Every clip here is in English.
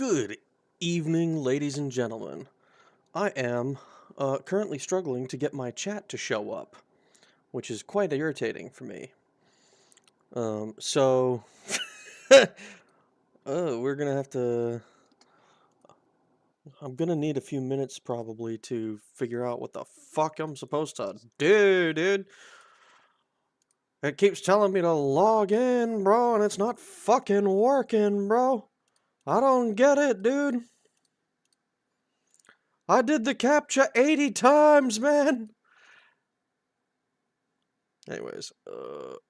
Good evening, ladies and gentlemen. I am currently struggling to get my chat to show up, which is quite irritating for me. So we're gonna have to. I'm gonna need a few minutes probably to figure out what the fuck I'm supposed to do, dude. It keeps telling me to log in, bro, and it's not fucking working, bro. I don't get it, dude. I did the captcha 80 times, man. Anyways,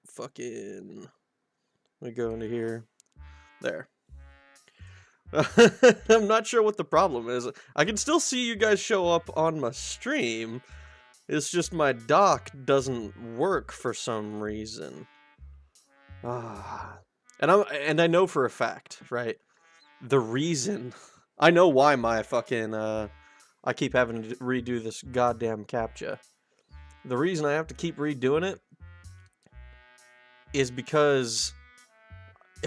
fucking, let me go into here. There. I'm not sure what the problem is. I can still see you guys show up on my stream. It's just my dock doesn't work for some reason. And I know for a fact, right? The reason I know why my fucking I keep having to redo this goddamn captcha. The reason I have to keep redoing it is because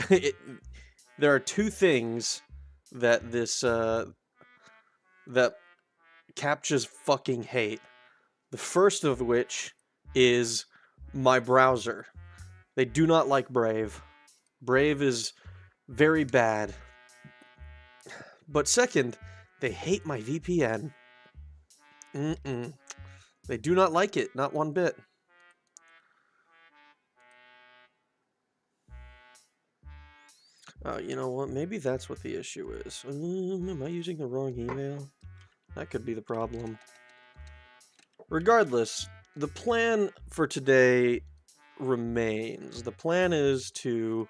there are two things that that captchas fucking hate. The first of which is my browser. They do not like Brave. Brave is very bad. But second, they hate my VPN. They do not like it, not one bit. You know what? Maybe that's what the issue is. Am I using the wrong email? That could be the problem. Regardless, the plan for today remains. The plan is to...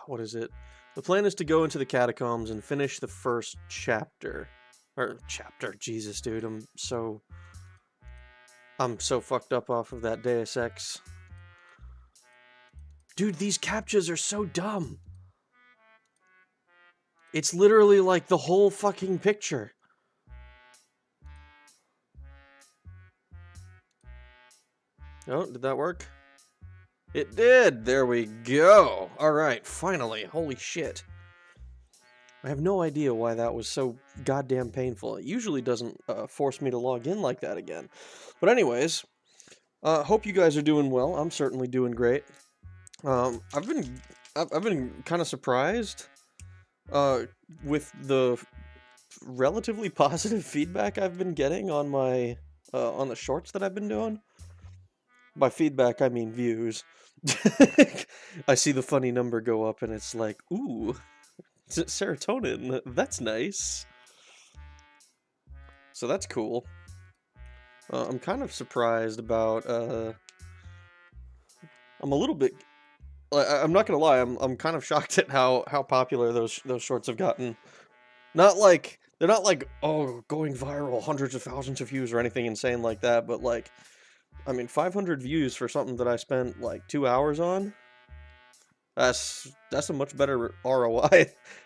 what is it? The plan is to go into the catacombs and finish the first chapter. Jesus, dude. I'm so fucked up off of that Deus Ex. Dude, these captchas are so dumb. It's literally like the whole fucking picture. Oh, did that work? It did! There we go! Alright, finally. Holy shit. I have no idea why that was so goddamn painful. It usually doesn't force me to log in like that again. But anyways, hope you guys are doing well. I'm certainly doing great. I've been kind of surprised with the relatively positive feedback I've been getting on my on the shorts that I've been doing. By feedback, I mean views. I see the funny number go up, and it's like, ooh, serotonin. That's nice. So that's cool. I'm kind of surprised about. I'm a little bit. I'm not gonna lie. I'm kind of shocked at how popular those shorts have gotten. Not like they're not like, oh, going viral, hundreds of thousands of views or anything insane like that, but like, I mean, 500 views for something that I spent like 2 hours on. That's a much better ROI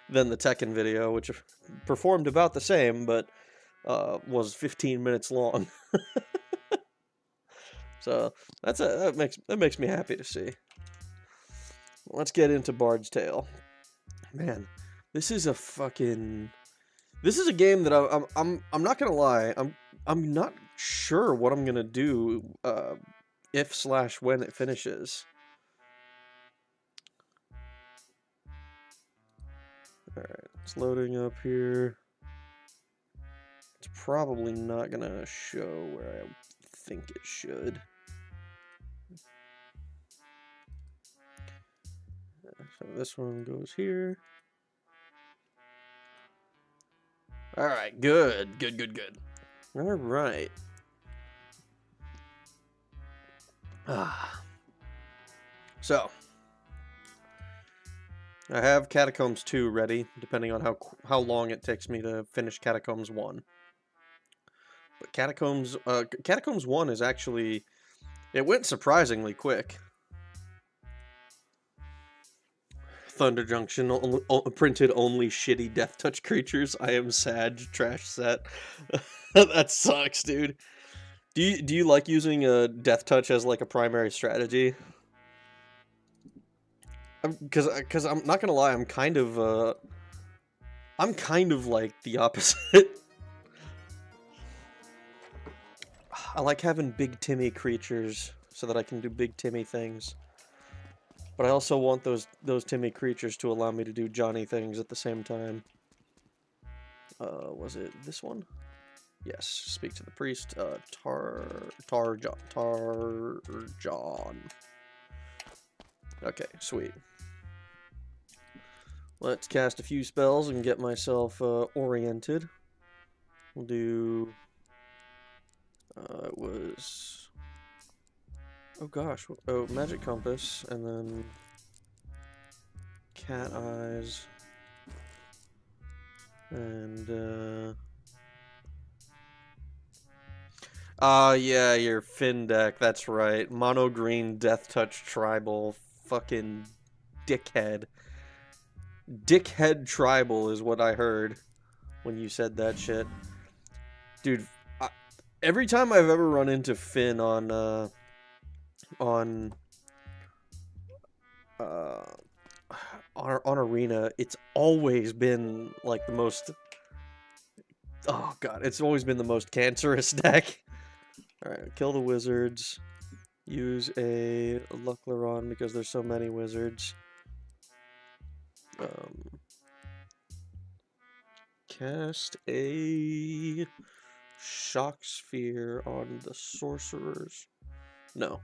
than the Tekken video, which performed about the same, but was 15 minutes long. So that makes me happy to see. Let's get into Bard's Tale. Man, this is a game that I'm not gonna lie, I'm not sure what I'm gonna do if/when it finishes. Alright, it's loading up here. It's probably not gonna show where I think it should. So this one goes here. Alright, good. Alright. So, I have Catacombs 2 ready, depending on how long it takes me to finish Catacombs 1. But Catacombs 1 is actually... It went surprisingly quick. Thunder Junction printed only shitty Death Touch creatures. I am sad. Trash set. That sucks, dude. Do you like using Death Touch as like a primary strategy? Because I'm not gonna lie, I'm kind of like the opposite. I like having big Timmy creatures so that I can do big Timmy things. But I also want those Timmy creatures to allow me to do Johnny things at the same time. Was it this one? Yes, speak to the priest. Tarjon. Okay, sweet. Let's cast a few spells and get myself oriented. We'll do... it was... Oh gosh, oh, Magic Compass, and then... Cat Eyes. And, yeah, your Finn deck, that's right. Mono green Death Touch Tribal. Fucking dickhead. Dickhead Tribal is what I heard when you said that shit. Dude, every time I've ever run into Finn on Arena, it's always been like the most... Oh god, it's always been the most cancerous deck. Alright, kill the wizards. Use a Luclaron because there's so many wizards. Cast a Shock Sphere on the sorcerers. No.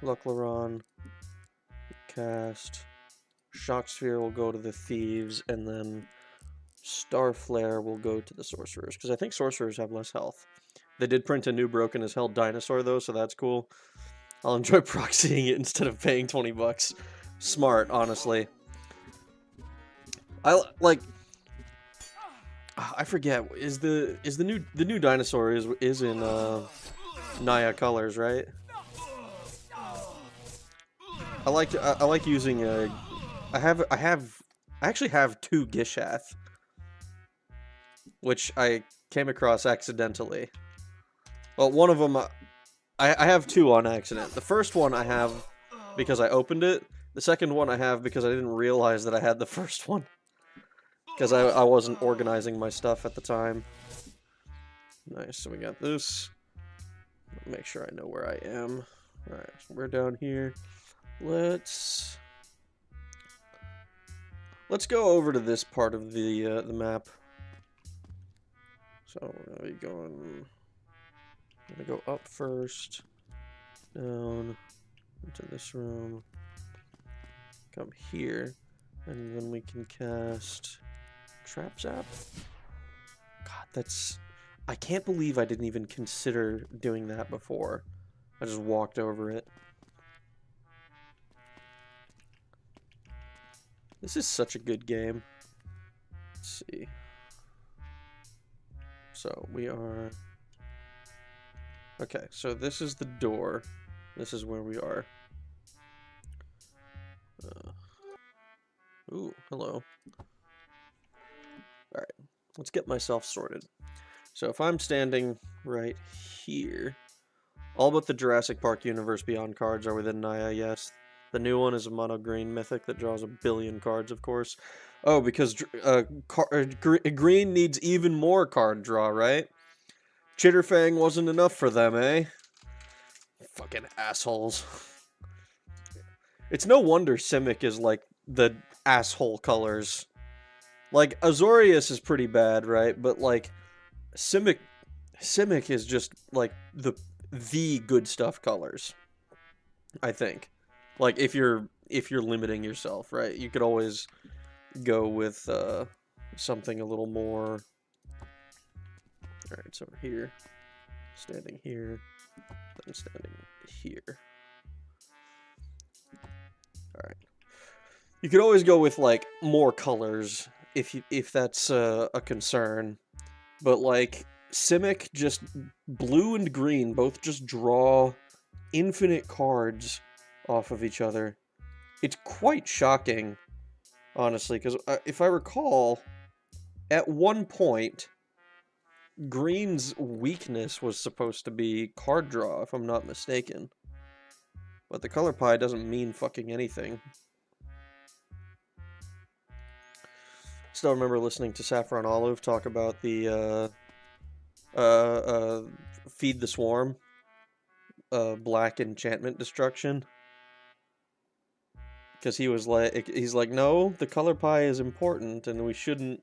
Luclaron. Cast. Shock Sphere will go to the thieves, and then Star Flare will go to the sorcerers, because I think sorcerers have less health. They did print a new broken as hell dinosaur though, so that's cool. I'll enjoy proxying it instead of paying 20 bucks. Smart, honestly. I forget, is the new dinosaur is in Naya colors, right? I like using I actually have 2 Gishath, which I came across accidentally. Well, one of them I have 2 on accident. The first one I have because I opened it. The second one I have because I didn't realize that I had the first one. Because I wasn't organizing my stuff at the time. Nice, so we got this. Make sure I know where I am. Alright, so we're down here. Let's go over to this part of the map. So we're gonna be going... I'm gonna go up first. Down. Into this room. Come here. And then we can cast... Trap Zap? God, that's... I can't believe I didn't even consider doing that before. I just walked over it. This is such a good game. Let's see. So, we are... Okay, so this is the door. This is where we are. Ooh, hello. Alright, let's get myself sorted. So if I'm standing right here, all but the Jurassic Park Universe Beyond cards are within Naya, yes. The new one is a mono green mythic that draws 1 billion cards, of course. Oh, because green needs even more card draw, right? Chitterfang wasn't enough for them, eh? Fucking assholes. It's no wonder Simic is like the asshole colors. Like, Azorius is pretty bad, right? But, like, Simic is just, like, the good stuff colors, I think. Like, if you're limiting yourself, right? You could always go with, something a little more... Alright, so here. Standing here. Then standing here. Alright. You could always go with, like, more colors... If that's a concern, but like Simic, just blue and green both just draw infinite cards off of each other. It's quite shocking, honestly, because if I recall, at one point, green's weakness was supposed to be card draw, if I'm not mistaken. But the color pie doesn't mean fucking anything. Still remember listening to Saffron Olive talk about the Feed the Swarm, black enchantment destruction. Because he's like, no, the color pie is important, and we shouldn't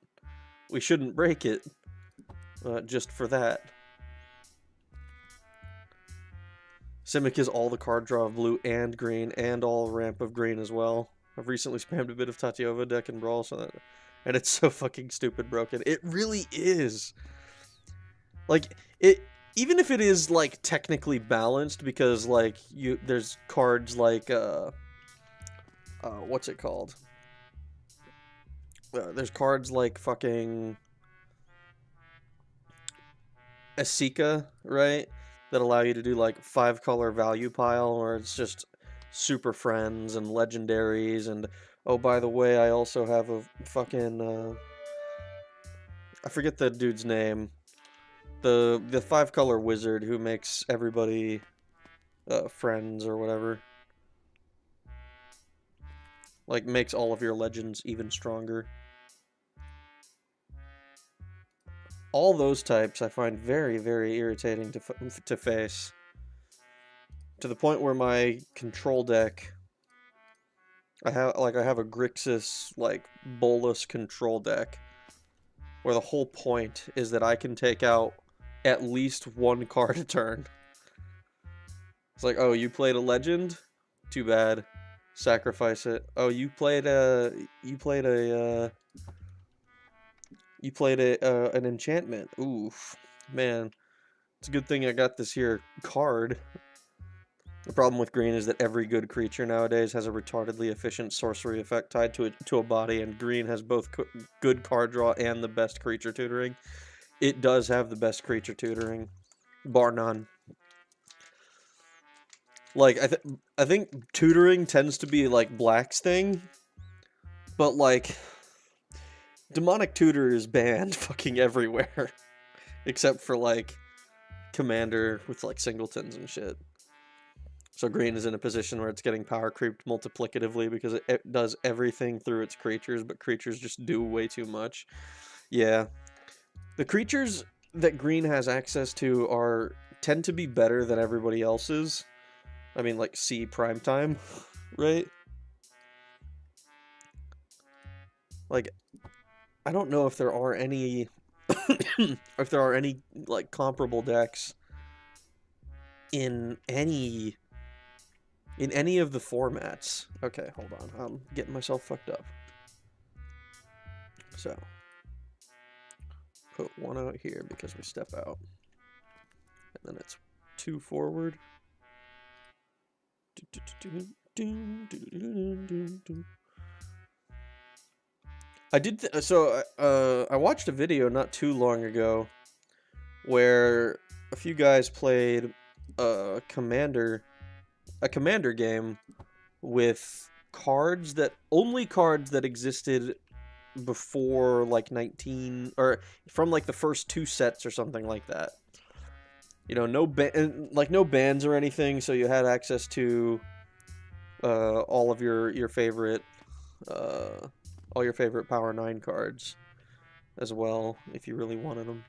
break it, just for that. Simic is all the card draw of blue and green, and all ramp of green as well. I've recently spammed a bit of Tatiova deck and Brawl, and it's so fucking stupid broken. It really is. Like, even if it is, like, technically balanced, because, like, there's cards like, what's it called? There's cards like fucking Asika, right? That allow you to do like 5-color value pile, where it's just super friends and legendaries, and oh, by the way, I also have a fucking I forget the dude's name. The 5-color wizard who makes everybody friends or whatever. Like, makes all of your legends even stronger. All those types I find very, very irritating to face. To the point where my control deck, I have a Grixis, like, Bolus control deck, where the whole point is that I can take out at least 1 card a turn. It's like, oh, you played a legend? Too bad. Sacrifice it. Oh, you played an enchantment. Oof. Man. It's a good thing I got this here card. The problem with green is that every good creature nowadays has a retardedly efficient sorcery effect tied to a body, and green has both good card draw and the best creature tutoring. It does have the best creature tutoring, bar none. Like, I think tutoring tends to be, like, Black's thing, but, like, Demonic Tutor is banned fucking everywhere, except for, like, Commander with, like, singletons and shit. So green is in a position where it's getting power creeped multiplicatively because it does everything through its creatures, but creatures just do way too much. Yeah. The creatures that green has access to tend to be better than everybody else's. I mean, like, see Primetime, right? Like, I don't know if there are any, like, comparable decks in any of the formats. Okay, hold on. I'm getting myself fucked up. So, put 1 out here because we step out. And then it's 2 forward. I watched a video not too long ago where a few guys played a commander game with cards that existed before like 19 or from like the first 2 sets or something like that. You know, no bans or anything, so you had access to all of your favorite Power 9 cards as well, if you really wanted them.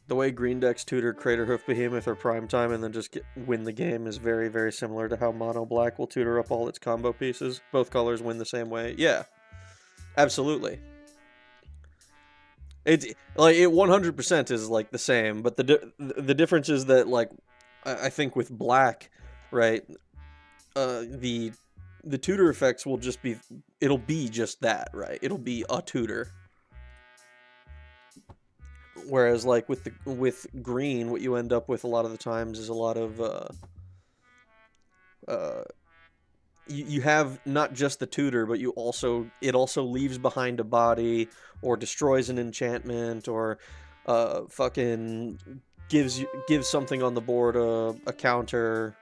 The way green decks tutor Craterhoof Behemoth or Primetime and then just win the game is very, very similar to how mono black will tutor up all its combo pieces. Both colors win the same way. Yeah, absolutely. It 100% is like the same, but the difference is that, like, I think with black, right, the tutor effects will just be, it'll be just that, right? It'll be a tutor. Whereas, like, with green, what you end up with a lot of the times is a lot of you have not just the tutor, but it also leaves behind a body, or destroys an enchantment, or fucking gives something on the board a counter,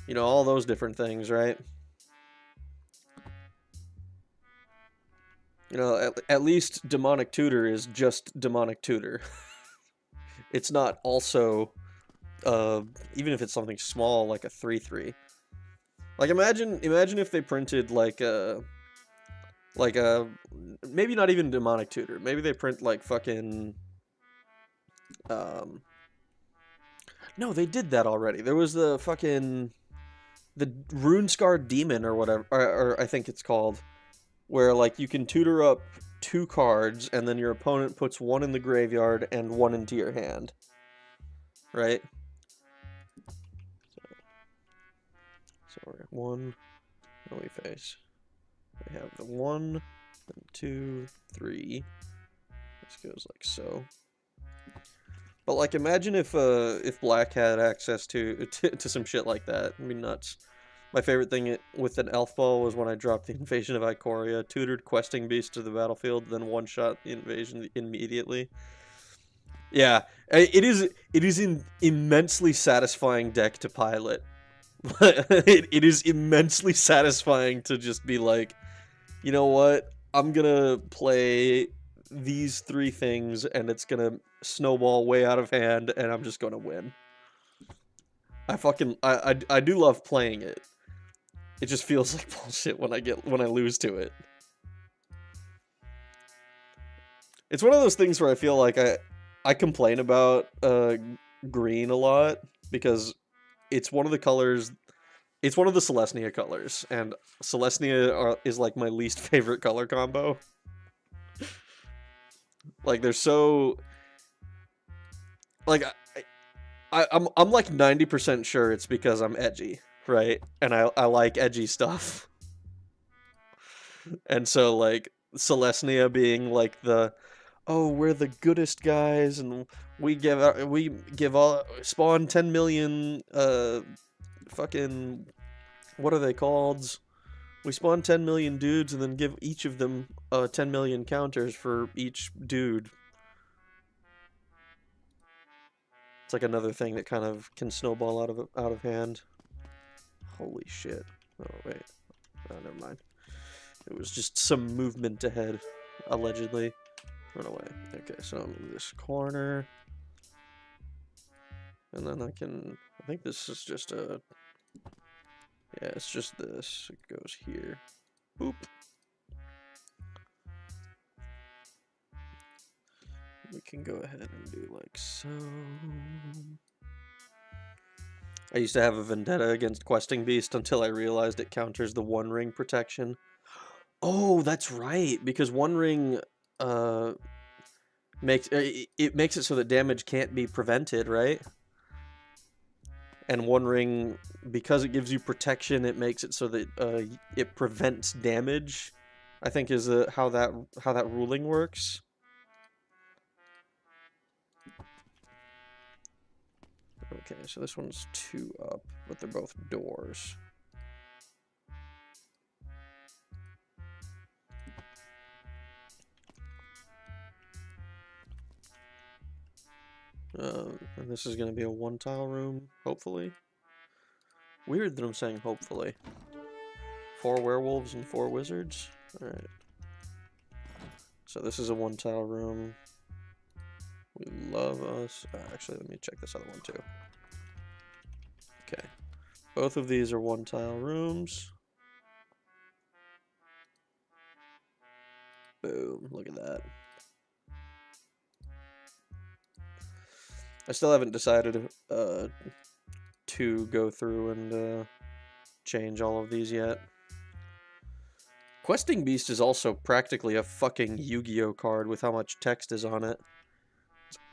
you know, all those different things, right? You know, at least Demonic Tutor is just Demonic Tutor. It's not also, even if it's something small like a 3/3, Like imagine if they printed like a maybe not even demonic tutor. Maybe they print like fucking no, they did that already. There was the fucking the rune scarred demon or whatever, or I think it's called, where like you can tutor up 2 cards and then your opponent puts 1 in the graveyard and 1 into your hand. Right? So we're at 1, and we face. We have the 1, then 2, 3. This goes like so. But like, imagine if Black had access to some shit like that. It'd be nuts. My favorite thing with an elf ball was when I dropped the Invasion of Ikoria, tutored Questing Beast to the battlefield, then one-shot the invasion immediately. Yeah, it is an immensely satisfying deck to pilot. It is immensely satisfying to just be like, you know what? I'm gonna play these 3 things, and it's gonna snowball way out of hand, and I'm just gonna win. I do love playing it. It just feels like bullshit when I lose to it. It's one of those things where I feel like I complain about green a lot because it's one of the colors. It's one of the Celestia colors, and Celestia is like my least favorite color combo. Like they're so like I'm like 90% sure it's because I'm edgy, right? And I like edgy stuff. And so like Celestia being like the, oh, we're the goodest guys and we give all spawn 10 million fucking, what are they called? We spawn 10 million dudes and then give each of them 10 million counters for each dude. It's like another thing that kind of can snowball out of hand. Holy shit. Oh, wait. Oh, never mind. It was just some movement ahead, allegedly. Run away. Okay, so I'm in this corner. And then I think this is just a... Yeah, it's just this. It goes here. Boop. We can go ahead and do like so. I used to have a vendetta against Questing Beast until I realized it counters the One Ring protection. Oh, that's right, because One Ring makes it so that damage can't be prevented, right? And One Ring, because it gives you protection, it makes it so that it prevents damage. I think is how that ruling works. Okay, so this one's 2 up, but they're both doors. And this is going to be a 1-tile room, hopefully. Weird that I'm saying hopefully. 4 werewolves and 4 wizards. Alright. So this is a 1-tile room. We love us. Actually, let me check this other one too. Okay. Both of these are 1-tile rooms. Boom. Look at that. I still haven't decided to go through and change all of these yet. Questing Beast is also practically a fucking Yu-Gi-Oh card with how much text is on it.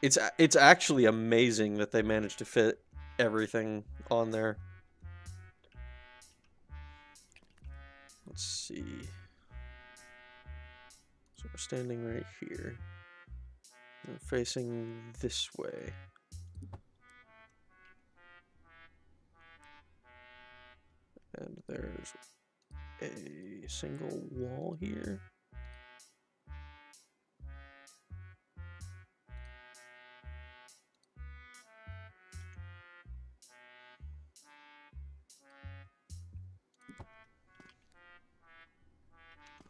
It's actually amazing that they managed to fit everything on there. Let's see. So we're standing right here. And facing this way. And there's a single wall here.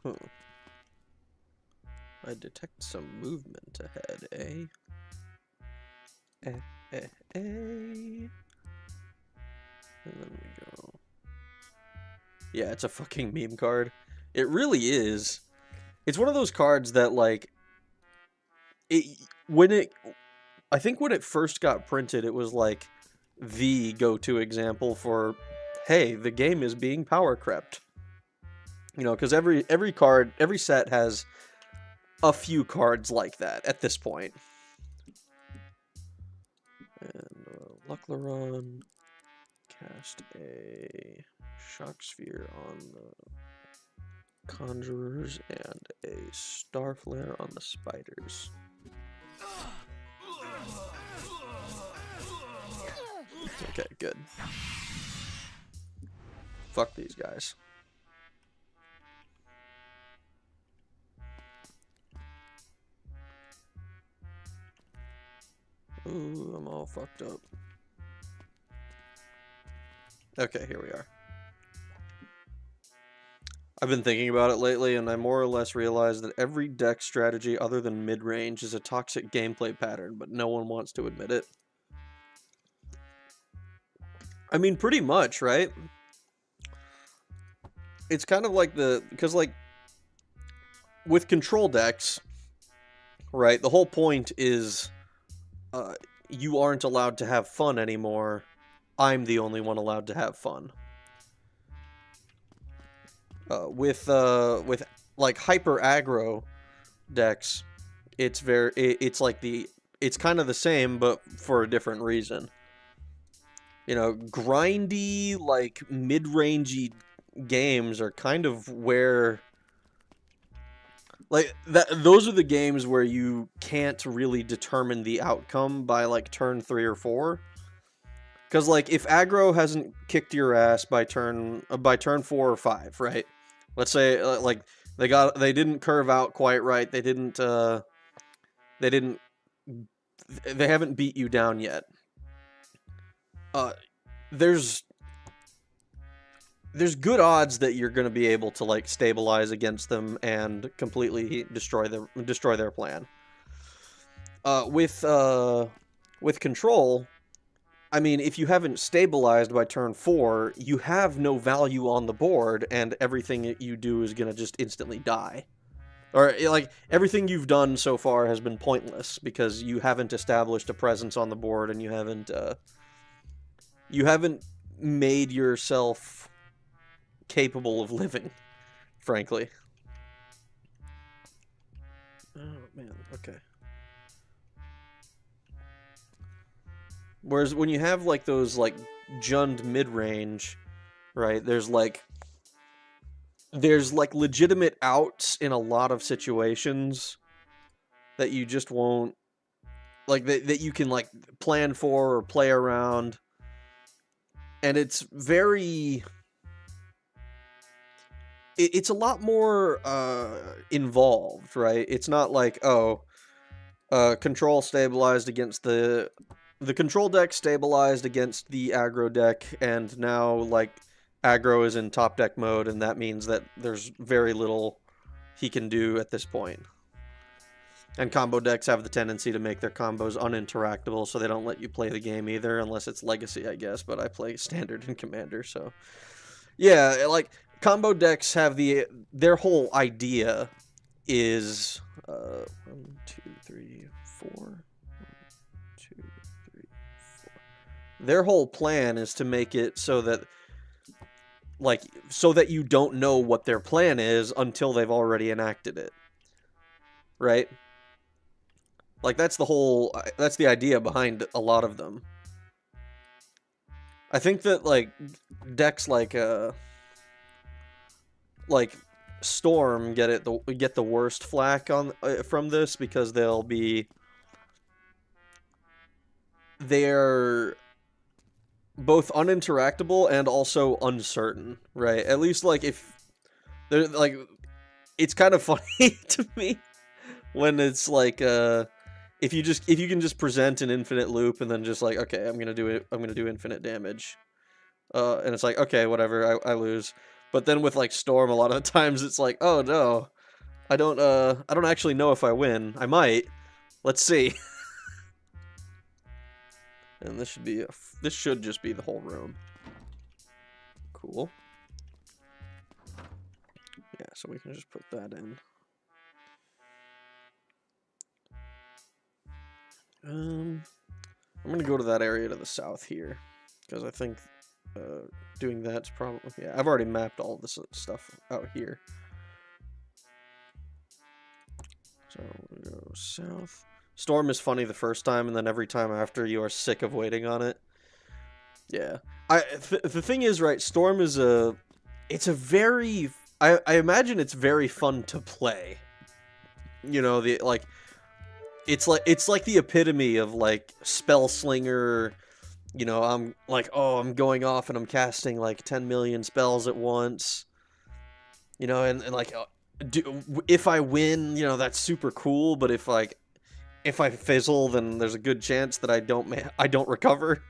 Huh. I detect some movement ahead, eh? And then we go Yeah, it's a fucking meme card. It really is. It's one of those cards that, like, I think when it first got printed, it was like the go-to example for, hey, the game is being power crept. You know, because every card, every set has a few cards like that at this point. And Luclaron, cast a Shock Sphere on the Conjurers and a Starflare on the Spiders. Okay, good. Fuck these guys. Ooh, I'm all fucked up. Okay, here we are. I've been thinking about it lately, and I more or less realized that every deck strategy other than mid-range is a toxic gameplay pattern, but no one wants to admit it. I mean, pretty much, right? It's kind of like because, like, with control decks, right, the whole point is you aren't allowed to have fun anymore. I'm the only one allowed to have fun. With like hyper aggro decks, it's it's kind of the same, but for a different reason. You know, grindy, like mid-rangey games are kind of where, like, those are the games where you can't really determine the outcome by like turn 3 or 4. Because, like, if aggro hasn't kicked your ass by turn 4 or 5, right? Let's say like they didn't curve out quite right. They haven't beat you down yet. There's good odds that you're going to be able to, like, stabilize against them and completely destroy their plan. With control, I mean, if you haven't stabilized by turn 4, you have no value on the board, and everything that you do is going to just instantly die. Or, like, everything you've done so far has been pointless, because you haven't established a presence on the board, and you haven't made yourself capable of living, frankly. Oh, man, okay. Whereas when you have, like, those, like, Jund mid-range, right, there's legitimate outs in a lot of situations that you just won't, like, that you can, like, plan for or play around. And it's very, it's a lot more involved, right? It's not like, oh, control stabilized against the control deck stabilized against the aggro deck, and now, like, aggro is in top deck mode, and that means that there's very little he can do at this point. And combo decks have the tendency to make their combos uninteractable, so they don't let you play the game either, unless it's Legacy, I guess, but I play Standard and Commander, so... Yeah, like, combo decks have their whole idea is... 1, 2, 3, 4... 1, 2, 3, 4... Their whole plan is to make it so that, like, so that you don't know what their plan is until they've already enacted it. Right? Like, that's the idea behind a lot of them. I think that, like, decks like Storm get the worst flack on from this, because they're both uninteractable and also uncertain, right? At least, like, if they're, like, it's kind of funny to me when it's like if you can just present an infinite loop and then just, like, okay, I'm gonna do infinite damage, and it's like, okay, whatever, I lose. But then with, like, Storm, a lot of the times it's like, oh no, I don't actually know if I win. I might. Let's see. And this should just be the whole room. Cool. Yeah, so we can just put that in. I'm gonna go to that area to the south here, because I think doing that's probably... Yeah, I've already mapped all this stuff out here. So we'll go south. Storm is funny the first time, and then every time after you are sick of waiting on it. Yeah. The thing is, right, Storm is it's a very... I imagine it's very fun to play. You know, it's like the epitome of like spell slinger. You know, I'm like, oh, I'm going off and I'm casting like 10 million spells at once. You know, and like, if I win, you know, that's super cool. But if I fizzle, then there's a good chance that I don't recover.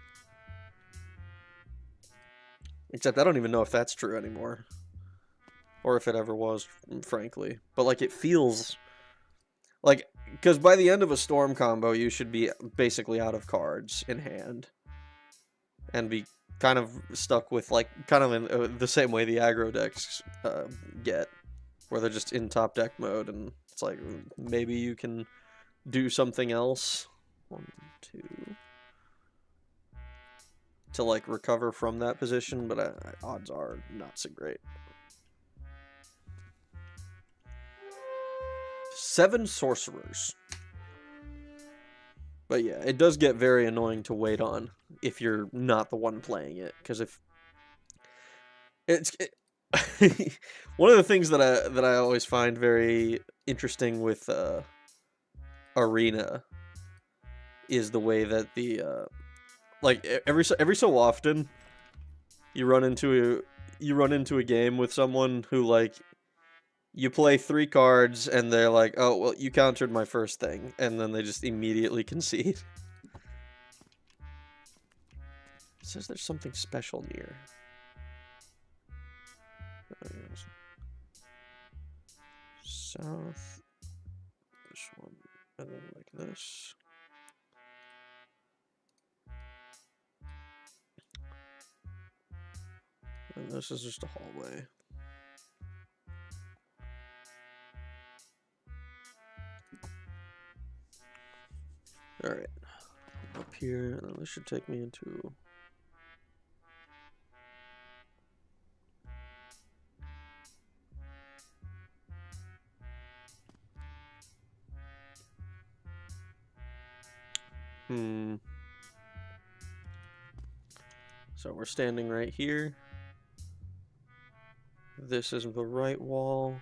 Except I don't even know if that's true anymore, or if it ever was, frankly. But like, it feels like, because by the end of a Storm combo, you should be basically out of cards in hand, and be kind of stuck with like kind of in the same way the aggro decks get, where they're just in top deck mode, and it's like maybe you can do something else. 1, 2. To like recover from that position, but odds are not so great. 7 sorcerers. But yeah, it does get very annoying to wait on if you're not the one playing it, because if one of the things that I always find very interesting with Arena is the way that the like every so often you run into a game with someone who, like, you play 3 cards and they're like, oh, well, you countered my first thing, and then they just immediately concede. It says there's something special near. South. This one. And then like this. And this is just a hallway. Alright. Up here, and this should take me into... So we're standing right here. This is the right wall.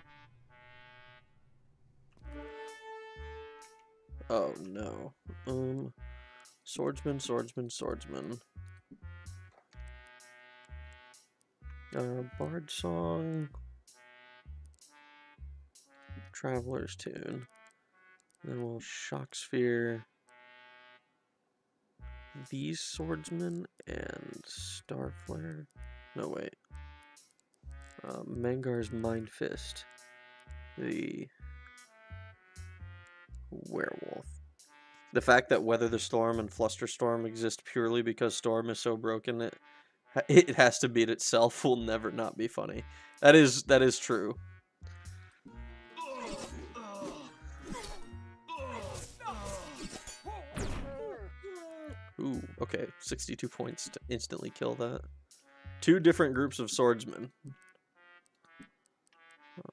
Oh no. Swordsman, swordsman, swordsman. Bard song. Traveler's tune. Then we'll shock sphere. These swordsmen and Starflare. No, wait. Mangar's Mind Fist. The werewolf. The fact that Weather the Storm and Flusterstorm exist purely because Storm is so broken it has to beat itself will never not be funny. That is true. Ooh, okay. 62 points to instantly kill that. 2 different groups of swordsmen.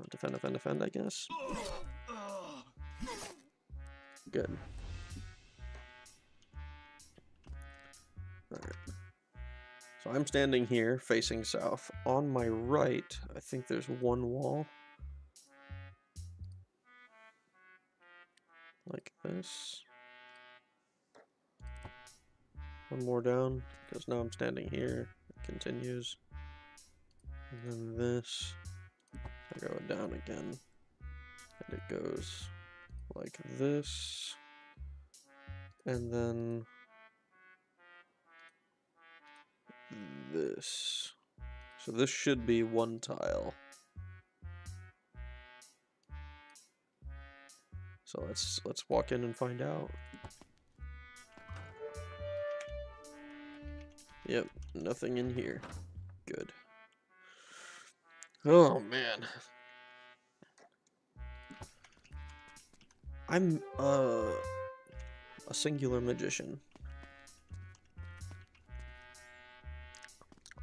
Defend, defend, defend, I guess. Good. Alright. So I'm standing here, facing south. On my right, I think there's one wall. Like this. One more down, because now I'm standing here. It continues. And then this. I go down again. And it goes like this. And then this. So this should be 1 tile. So let's walk in and find out. Yep, nothing in here. Good. Oh man. I'm a singular magician.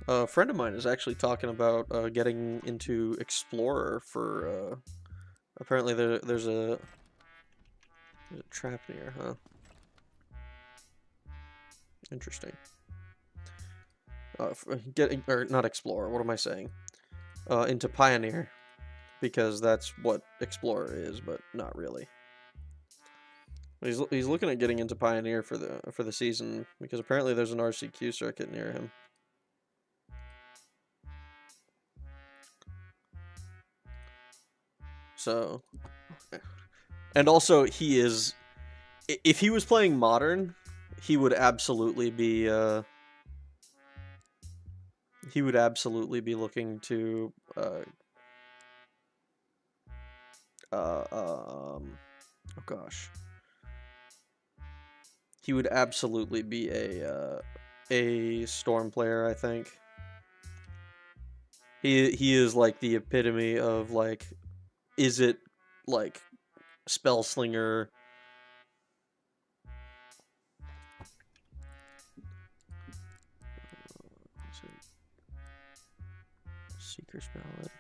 A friend of mine is actually talking about getting into Explorer for apparently there's a trap near, huh? Interesting. Getting, or not Explorer, what am I saying? Into Pioneer, because that's what Explorer is, but not really. He's looking at getting into Pioneer for the season, because apparently there's an RCQ circuit near him. So, and also he is, if he was playing Modern, he would absolutely be looking to oh gosh, he would absolutely be a Storm player, I think. He is like the epitome of like, is it like spell slinger? Seeker's Ballad.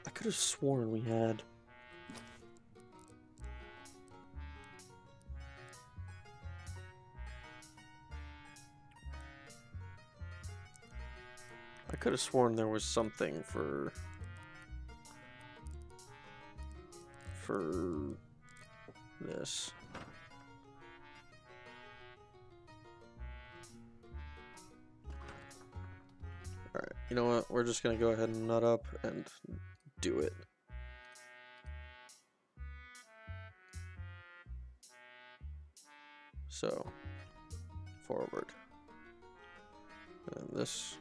I could have sworn we had. I could have sworn there was something for this. Alright, you know what? We're just gonna go ahead and nut up and do it. So, forward. And this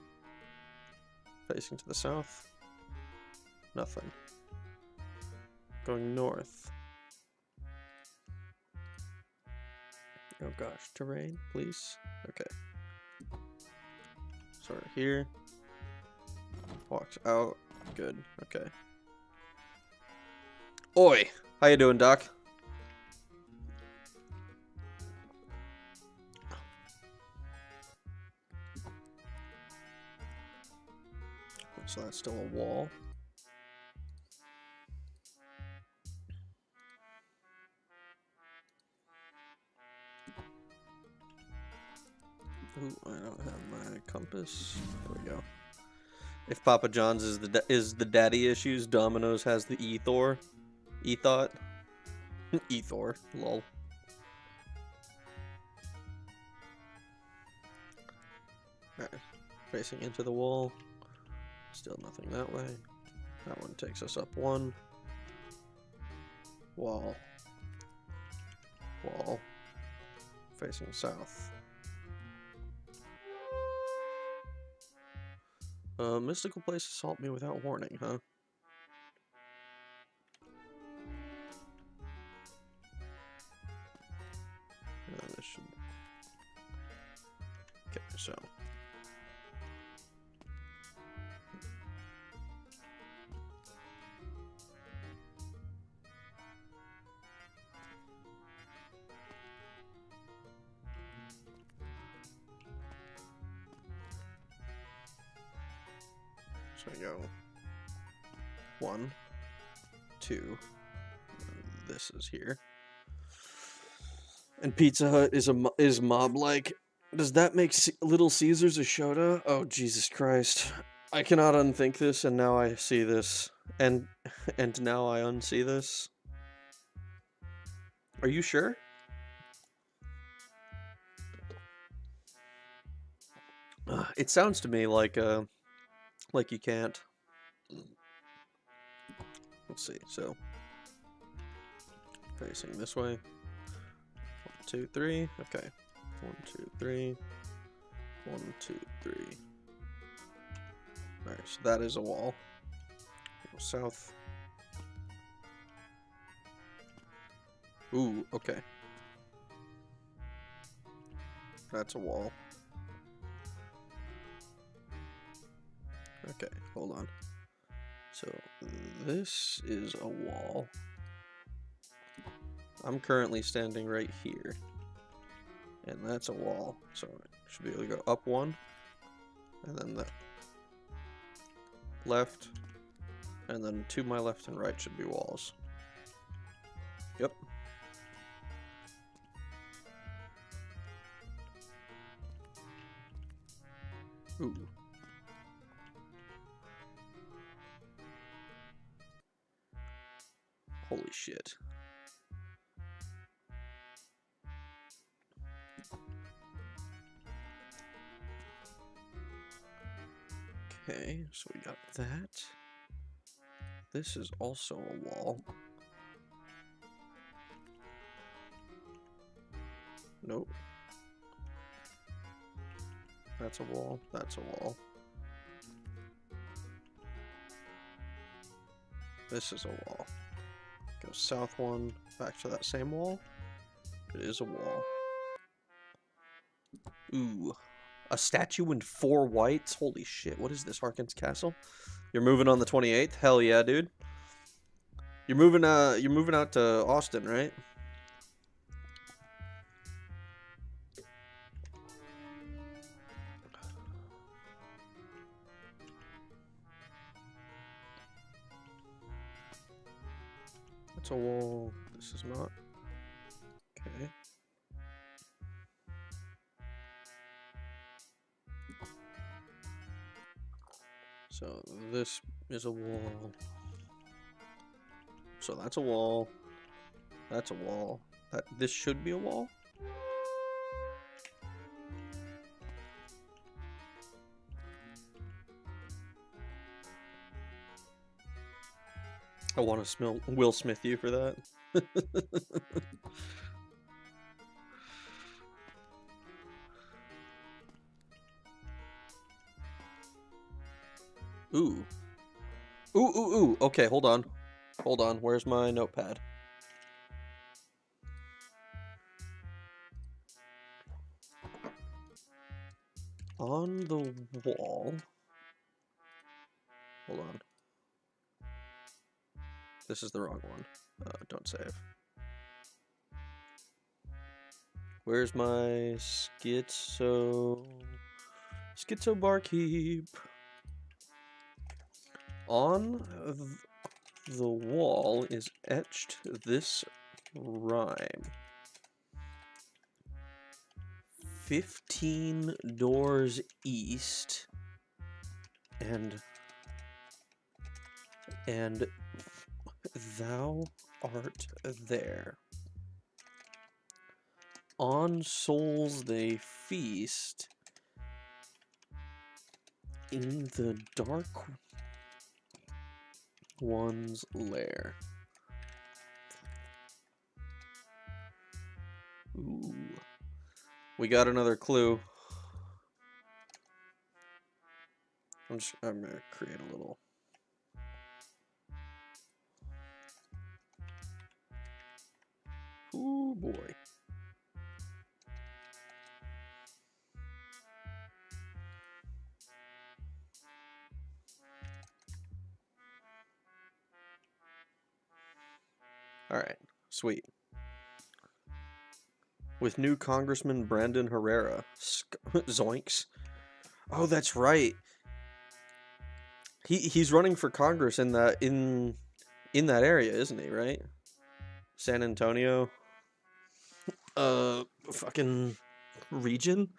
facing to the south. Nothing. Going north. Oh gosh, terrain, please. Okay. Sort of here. Walks out. Good. Okay. Oi! How you doing, Doc? So that's still a wall. Ooh, I don't have my compass. There we go. If Papa John's is the daddy issues, Domino's has the Ethor. Ethot. Ethor. Lol. Alright. Facing into the wall. Still nothing that way. That one takes us up one. Wall. Wall. Facing south. Mystical place assault me without warning, huh? This should... Okay, so... So I go 1, 2, this is here, and Pizza Hut is mob-like. Does that make Little Caesars a Shota? Oh Jesus Christ! I cannot unthink this, and now I see this, and now I unsee this. Are you sure? It sounds to me like you can't. Let's see. So facing this way. 1, 2, 3. Okay. 1, 2, 3. 1, 2, 3. Alright, so that is a wall. Go south. Ooh, okay. That's a wall. Okay, hold on. So this is a wall. I'm currently standing right here. And that's a wall. So I should be able to go up one. And then the left. And then to my left and right should be walls. Yep. Ooh. Holy shit. Okay, so we got that. This is also a wall. Nope. That's a wall. That's a wall. This is a wall. Go south one, back to that same wall. It is a wall. Ooh. A statue and 4 whites? Holy shit, what is this, Harkin's Castle? You're moving on the 28th? Hell yeah, dude. You're moving out to Austin, right? That's a wall. This is not. Okay. So this is a wall. So that's a wall. That's a wall. This should be a wall. I want to smell Will Smith you for that. Ooh. Ooh, ooh, ooh. Okay, hold on. Hold on. Where's my notepad? On the wall. Hold on. This is the wrong one. Don't save. Where's my schizo barkeep? On the wall is etched this rhyme. 15 doors east and thou art there. On souls they feast in the dark one's lair. Ooh. We got another clue. I'm gonna create a little. Ooh boy. Alright, sweet. With new Congressman Brandon Herrera. Zoinks. Oh, that's right. He's running for Congress in that area, isn't he, right? San Antonio. Fucking region.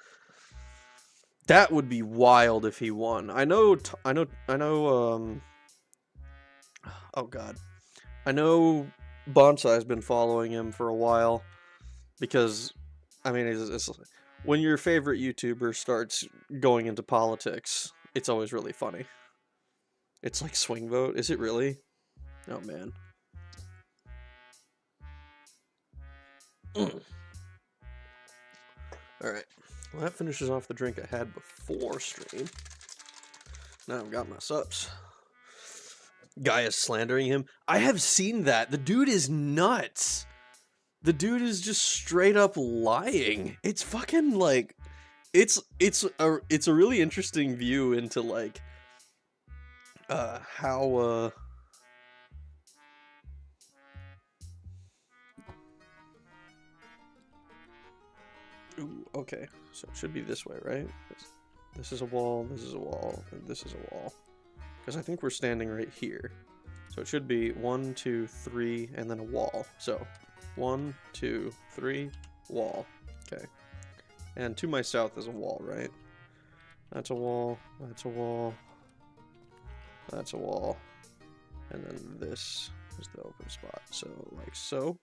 That would be wild if he won. I know oh god. I know Bonsai's been following him for a while because I mean it's when your favorite YouTuber starts going into politics, it's always really funny. It's like swing vote. Is it really? Oh man. Alright. Well, that finishes off the drink I had before stream. Now I've got my sups. Guy is slandering him. I have seen that. The dude is nuts. The dude is just straight up lying. It's fucking like it's a really interesting view into like How, Ooh, okay. So it should be this way, right? This is a wall, this is a wall, and this is a wall. Because I think we're standing right here. So it should be 1, 2, 3, and then a wall. So 1, 2, 3, wall. Okay. And to my south is a wall, right? That's a wall, that's a wall, that's a wall. And then this is the open spot. So like so.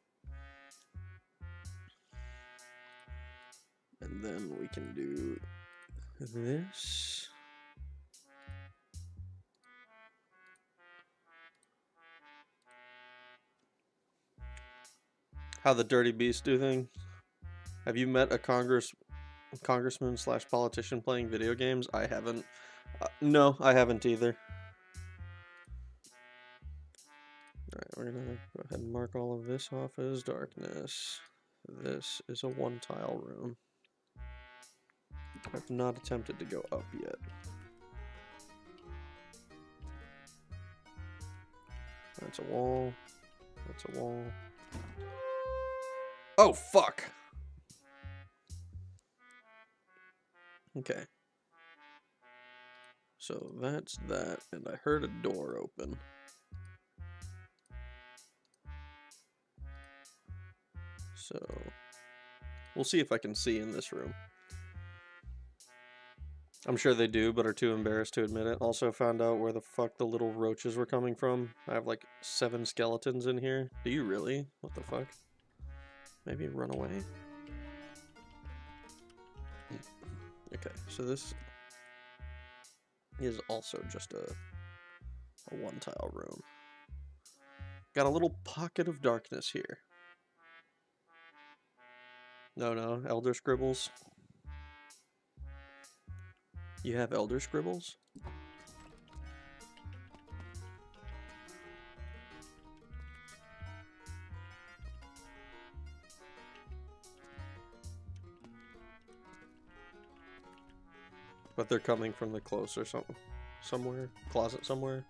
And then we can do this. How the dirty beast do things. Have you met a congressman slash politician playing video games? I haven't. No, I haven't either. Alright, we're gonna go ahead and mark all of this off as darkness. This is a one-tile room. I've not attempted to go up yet. That's a wall. That's a wall. Oh, fuck! Okay. So that's that, and I heard a door open. So we'll see if I can see in this room. I'm sure they do, but are too embarrassed to admit it. Also found out where the fuck the little roaches were coming from. I have like 7 skeletons in here. Do you really? What the fuck? Maybe run away? Okay, so this is also just a one-tile room. Got a little pocket of darkness here. No, Elder Scribbles. You have Elder Scribbles? But they're coming from the close or something. Somewhere? Closet somewhere?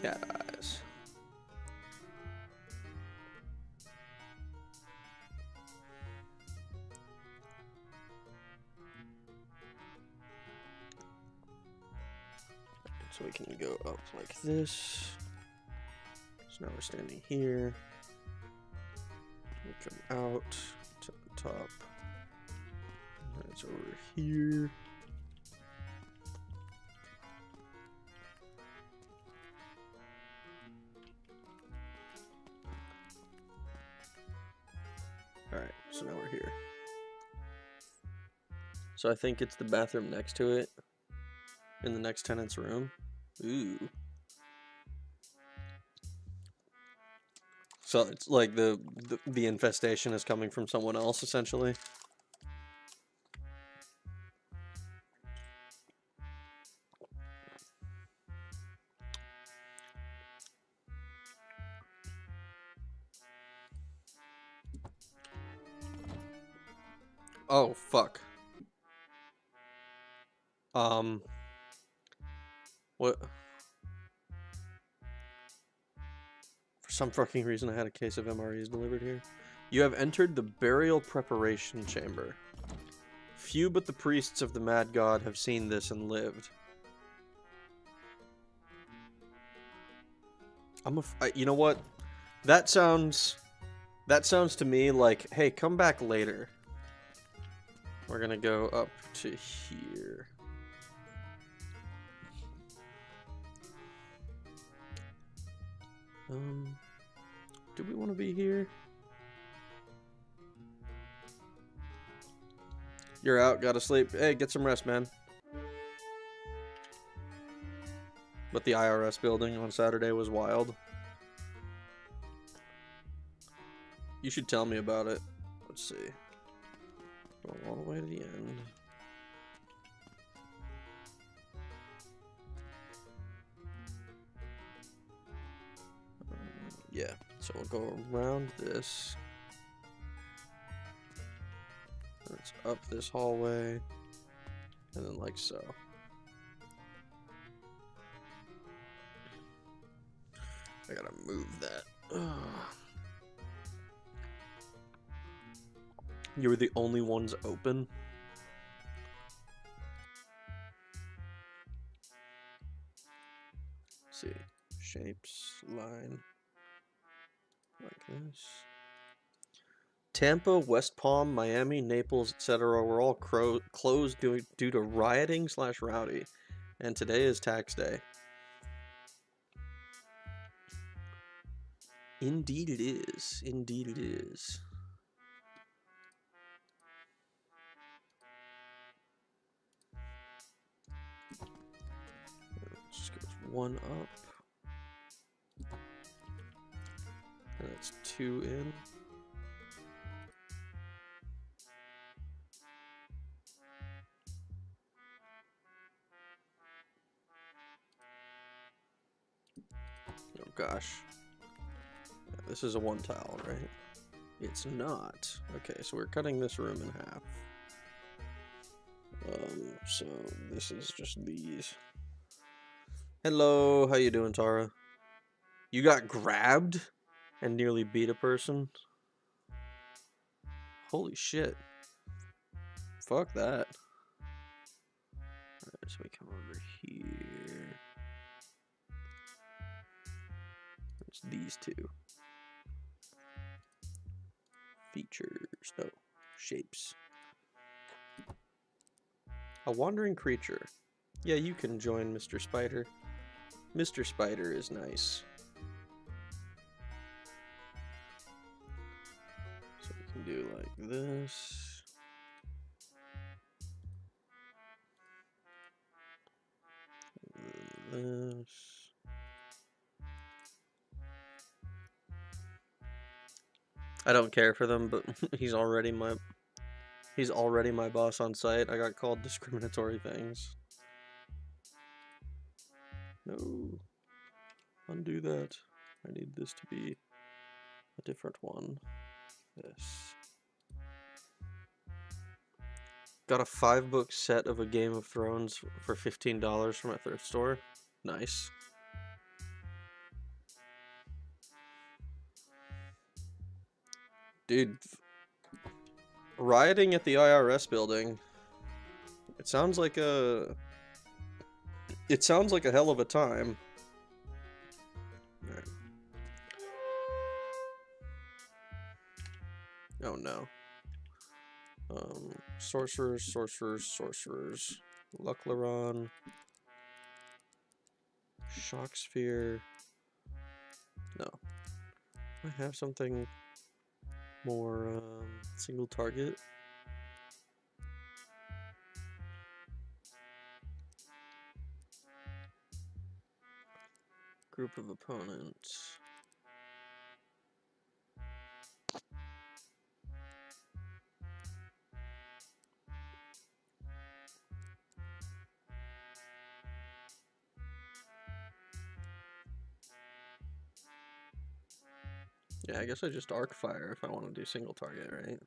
Cat eyes. So we can go up like this. So now we're standing here. We come out to the top. That's over here. Alright, so now we're here. So I think it's the bathroom next to it. In the next tenant's room. Ooh. So it's like the infestation is coming from someone else, essentially. Oh, fuck. What? For some fucking reason I had a case of MREs delivered here. You have entered the burial preparation chamber. Few but the priests of the mad god have seen this and lived. You know what? That sounds to me like, hey, come back later. We're gonna go up to here. Do we want to be here? You're out, gotta sleep. Hey, get some rest, man. But the IRS building on Saturday was wild. You should tell me about it. Let's see. Go all the way to the end. Yeah, so we'll go around this. Let's It's up this hallway, and then like so. I gotta move that. You were the only ones open? Let's see. Shapes, line. Like this. Tampa, West Palm, Miami, Naples, etc. were all closed due to rioting / rowdy. And today is tax day. Indeed it is. Indeed it is. Just goes one up. And it's 2 in. Oh gosh. Yeah, this is a 1 tile, right? It's not. Okay, so we're cutting this room in half. So this is just these. Hello, how you doing, Tara? You got grabbed and nearly beat a person? Holy shit. Fuck that. Alright, so we come over here. It's these two. Features. No. Shapes. A wandering creature. Yeah, you can join Mr. Spider. Mr. Spider is nice. So we can do like this. This. I don't care for them, but he's already my boss on site. I got called discriminatory things. No. Undo that. I need this to be a different one. This. Got a 5-book set of A Game of Thrones for $15 from a thrift store. Nice. Dude, rioting at the IRS building. It sounds like a hell of a time. Right. Oh no. Sorcerers. Luclaron. Shock Sphere. No. I have something more single target. Group of opponents. Yeah, I guess I just arc fire if I want to do single target, right?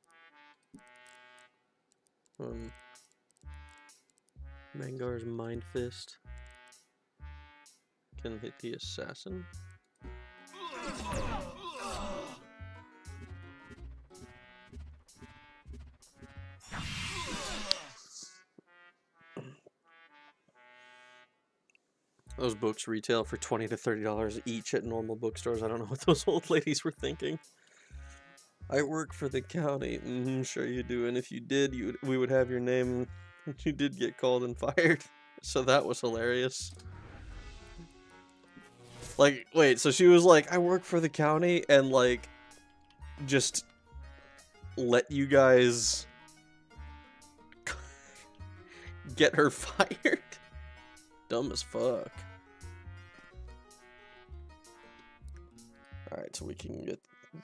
Mangar's Mind Fist can hit the assassin. Those books retail for $20 to $30 each at normal bookstores. I don't know what those old ladies were thinking. I work for the county. Sure you do. And if you did, we would have your name. You did get called and fired. So that was hilarious. Like, wait, so she was like, I work for the county, and like, just let you guys get her fired? Dumb as fuck. Alright, so we can get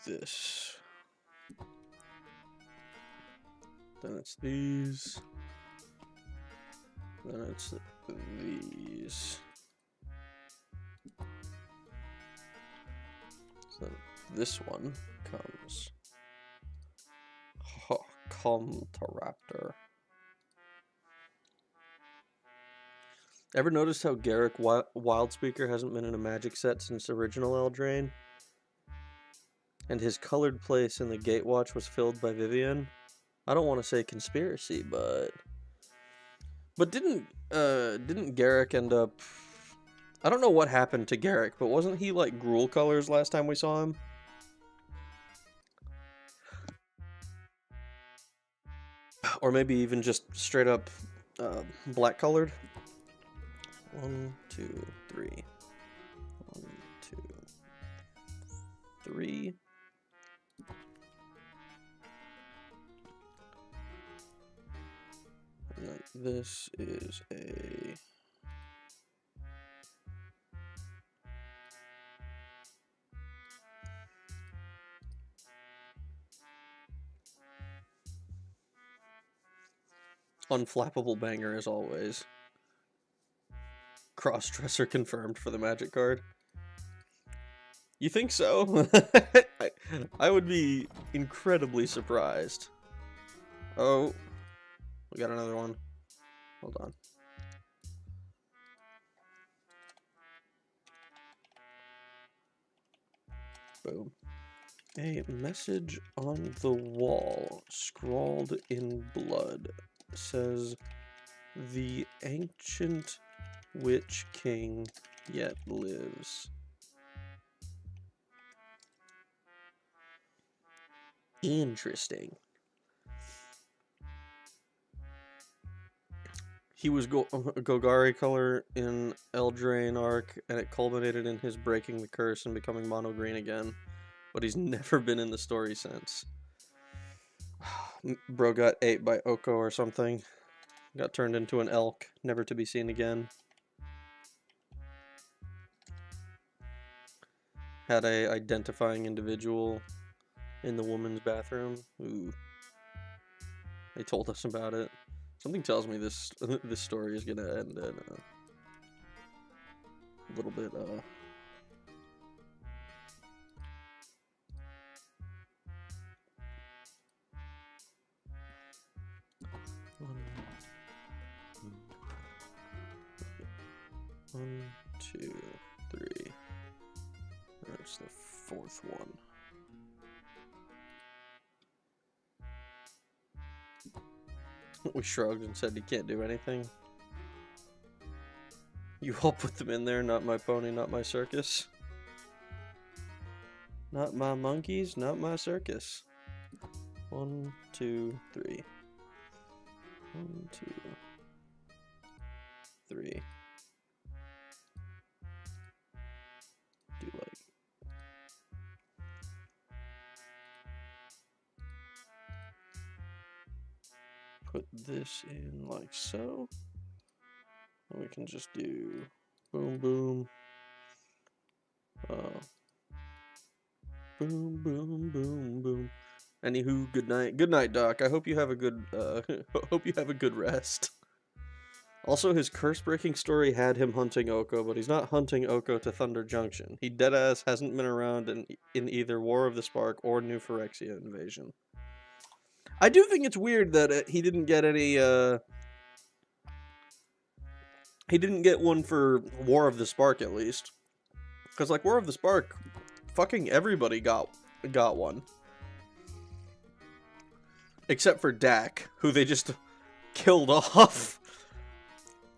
this. Then it's these. Then it's these. So this one comes. Oh, Comtoraptor. Ever noticed how Garrick Wildspeaker hasn't been in a Magic set since original Eldraine? And his colored place in the Gatewatch was filled by Vivian? I don't want to say conspiracy, but didn't Garrick end up... I don't know what happened to Garrick, but wasn't he like Gruul colors last time we saw him? Or maybe even just straight up black colored? 1, 2, 3. 1, 2, 3. And then this is a... unflappable banger as always. Crossdresser confirmed for the Magic card. You think so? I would be incredibly surprised. Oh, we got another one. Hold on. Boom. A message on the wall, scrawled in blood, says, "The ancient Witch King yet lives." Interesting. He was Golgari color in Eldraine Arc, and it culminated in his breaking the curse and becoming mono green again. But he's never been in the story since. Bro got ate by Oko or something. Got turned into an elk, never to be seen again. Had a identifying individual in the woman's bathroom. Ooh. They told us about it. Something tells me this story is gonna end in a little bit One, two, three. There's the fourth one. We shrugged and said, "You can't do anything." You all put them in there, not my pony, not my circus. Not my monkeys, not my circus. 1, 2, 3. 1, 2, 3. Do like... put this in like so. And we can just do boom, boom. Boom, boom, boom, boom. Anywho, good night. Good night, Doc. I hope you have a good, hope you have a good rest. Also, his curse-breaking story had him hunting Oko, but he's not hunting Oko to Thunder Junction. He deadass hasn't been around in either War of the Spark or New Phyrexia Invasion. I do think it's weird that he didn't get any, he didn't get one for War of the Spark, at least. Because, like, War of the Spark, fucking everybody got one. Except for Dak, who they just killed off.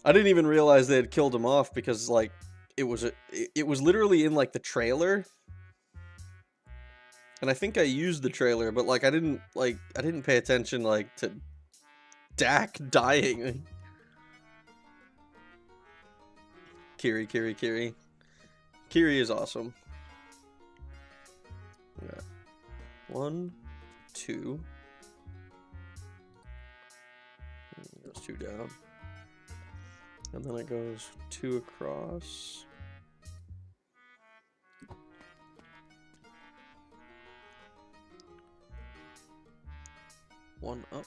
I didn't even realize they had killed him off because, like, it was literally in, like, the trailer. And I think I used the trailer, but, like, I didn't pay attention, like, to Dak dying. Kiri. Kiri is awesome. Yeah. 1, 2. It goes 2 down. And then it goes 2 across. One up.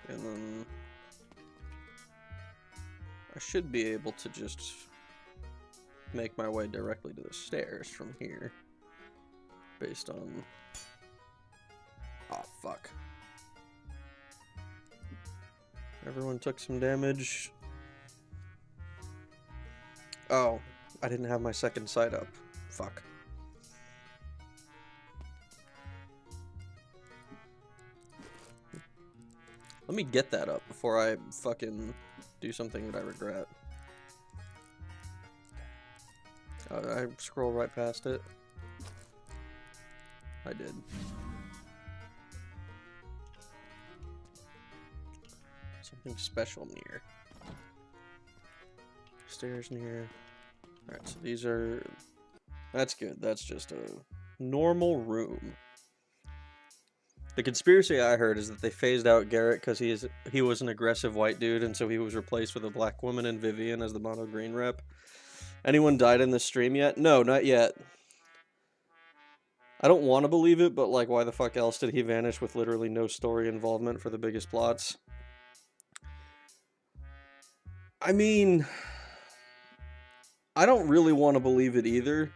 And then I should be able to just make my way directly to the stairs from here. based on... Oh, fuck. Everyone took some damage. Oh, I didn't have my second sight up. Fuck. Let me get that up before I fucking do something that I regret. I scroll right past it. I did. Something special near. Stairs near. Alright, so these are... That's good. That's just a normal room. The conspiracy I heard is that they phased out Garrett because he was an aggressive white dude, and so he was replaced with a black woman and Vivian as the mono green rep. Anyone died in this stream yet? No, not yet. I don't want to believe it, but like, why the fuck else did he vanish with literally no story involvement for the biggest plots? I mean, I don't really want to believe it either,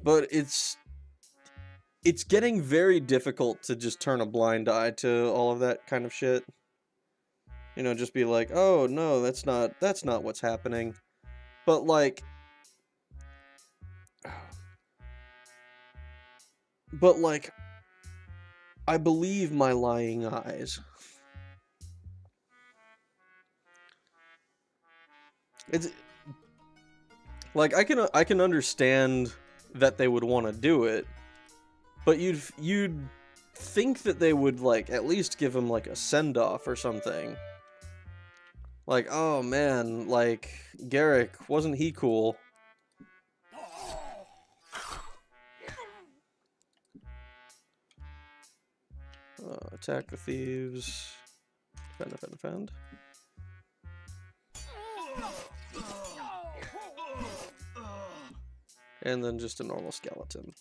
but it's getting very difficult to just turn a blind eye to all of that kind of shit. You know, just be like, oh no, that's not what's happening. But like, I believe my lying eyes. It's like, I can understand that they would want to do it, but you'd think that they would like at least give him like a send-off or something. Like, oh man, like Garrick, wasn't he cool? Attack the thieves. Defend. And then just a normal skeleton.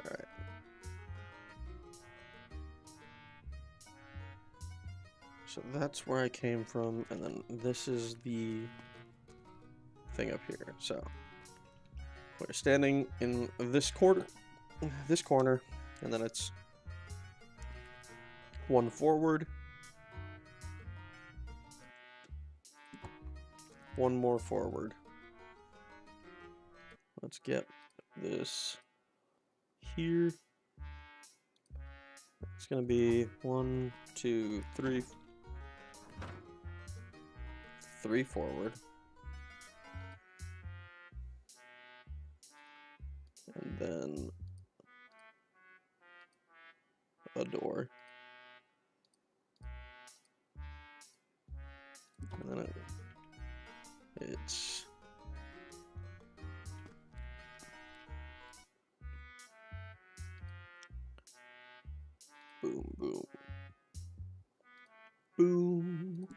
Alright. So that's where I came from, and then this is the thing up here. So we're standing in this corner, and then it's one forward, one more forward. Let's get this here. It's gonna be 1, 2, 3, 3 forward. And then a door. And then it's boom, boom, boom.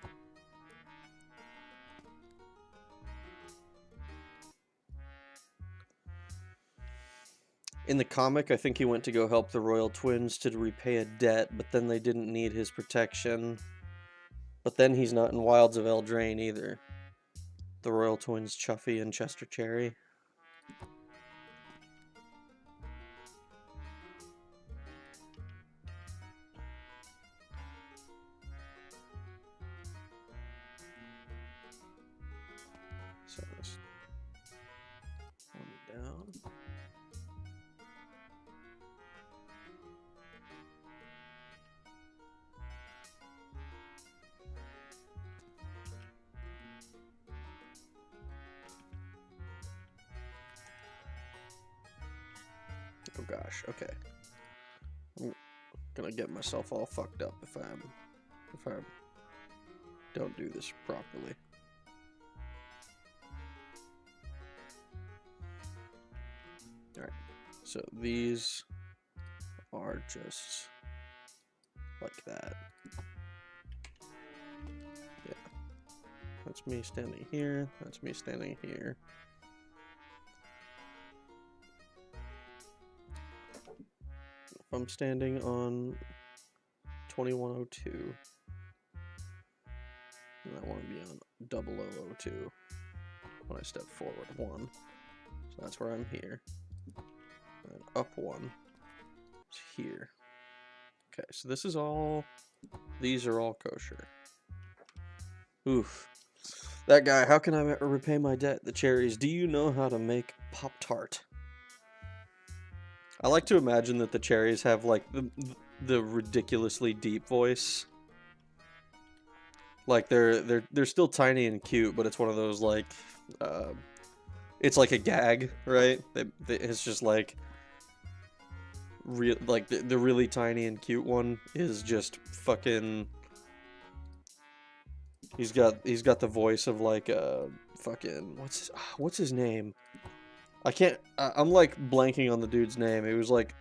In the comic, I think he went to go help the royal twins to repay a debt, but then they didn't need his protection. But then he's not in Wilds of Eldraine either. The royal twins, Chuffy and Chester Cherry. So this one down. Oh gosh, okay. I'm gonna get myself all fucked up if I don't do this properly. Alright, so these are just like that. Yeah. That's me standing here, that's me standing here. If I'm standing on 2102, and I want to be on 0002 when I step forward 1. So that's where I'm here. And up 1 is here. Okay, so this is all... These are all kosher. Oof. That guy, how can I repay my debt? The cherries, do you know how to make Pop-Tart? I like to imagine that the cherries have, like, the ridiculously deep voice. Like, they're still tiny and cute, but it's one of those, like, it's like a gag, right? It's just, like, the really tiny and cute one is just fucking... He's got the voice of like fucking what's his name? I can't. I'm like blanking on the dude's name. It was like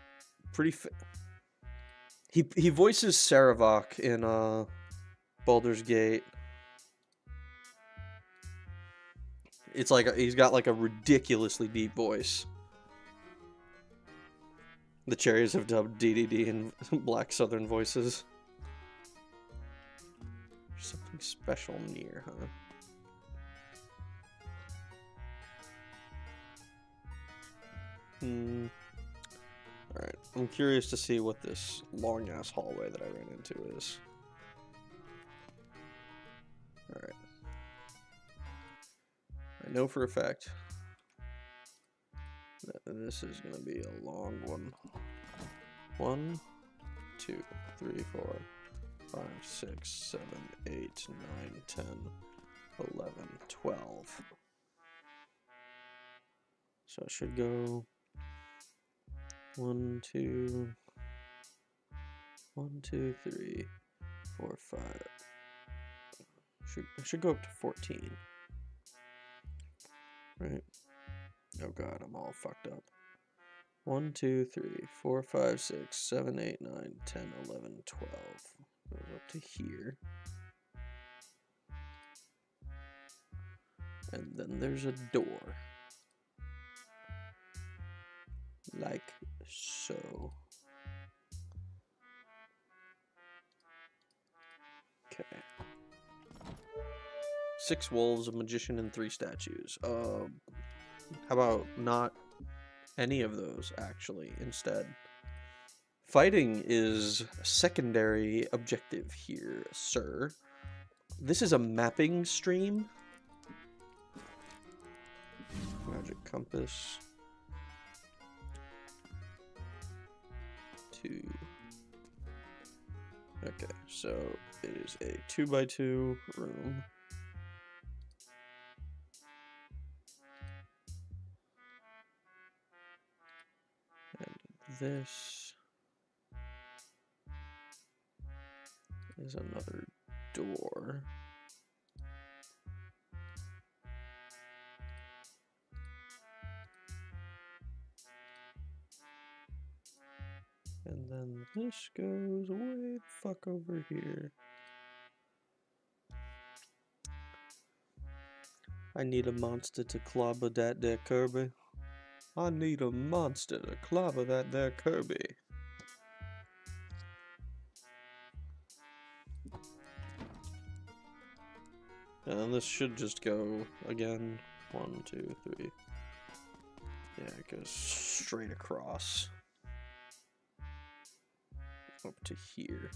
pretty. He voices Saravok in Baldur's Gate. It's like he's got like a ridiculously deep voice. The cherries have dubbed DDD in Black Southern voices. Something special near, huh? Alright, I'm curious to see what this long-ass hallway that I ran into is. Alright. I know for a fact that this is going to be a long one. 1, 2, 3, 4, 5, 6, 7, 8, 9, 10, 11, 12. So it should go 1, 2, 3, 4, 5. Should go up to 14. Right? Oh god, I'm all fucked up. 1, 2, 3, 4, 5, 6, 7, 8, 9, 10, 11, 12. Goes up to here. And then there's a door. Like so. Okay. 6 wolves, a magician, and 3 statues. How about not any of those, actually, instead? Fighting is a secondary objective here, sir. This is a mapping stream. Magic compass. 2. Okay, so it is a 2x2 room. And this is another door. And then this goes way the fuck over here. I need a monster to clobber that there Kirby. I need a monster to clobber that there Kirby. And this should just go again. 1, 2, 3. Yeah, it goes straight across. Up to here.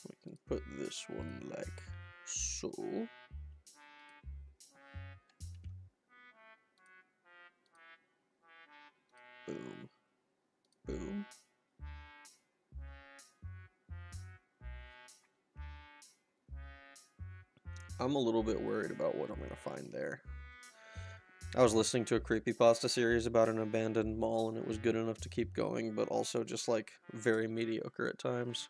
We can put this one like so. Boom. Boom. I'm a little bit worried about what I'm going to find there. I was listening to a creepypasta series about an abandoned mall, and it was good enough to keep going, but also just, like, very mediocre at times.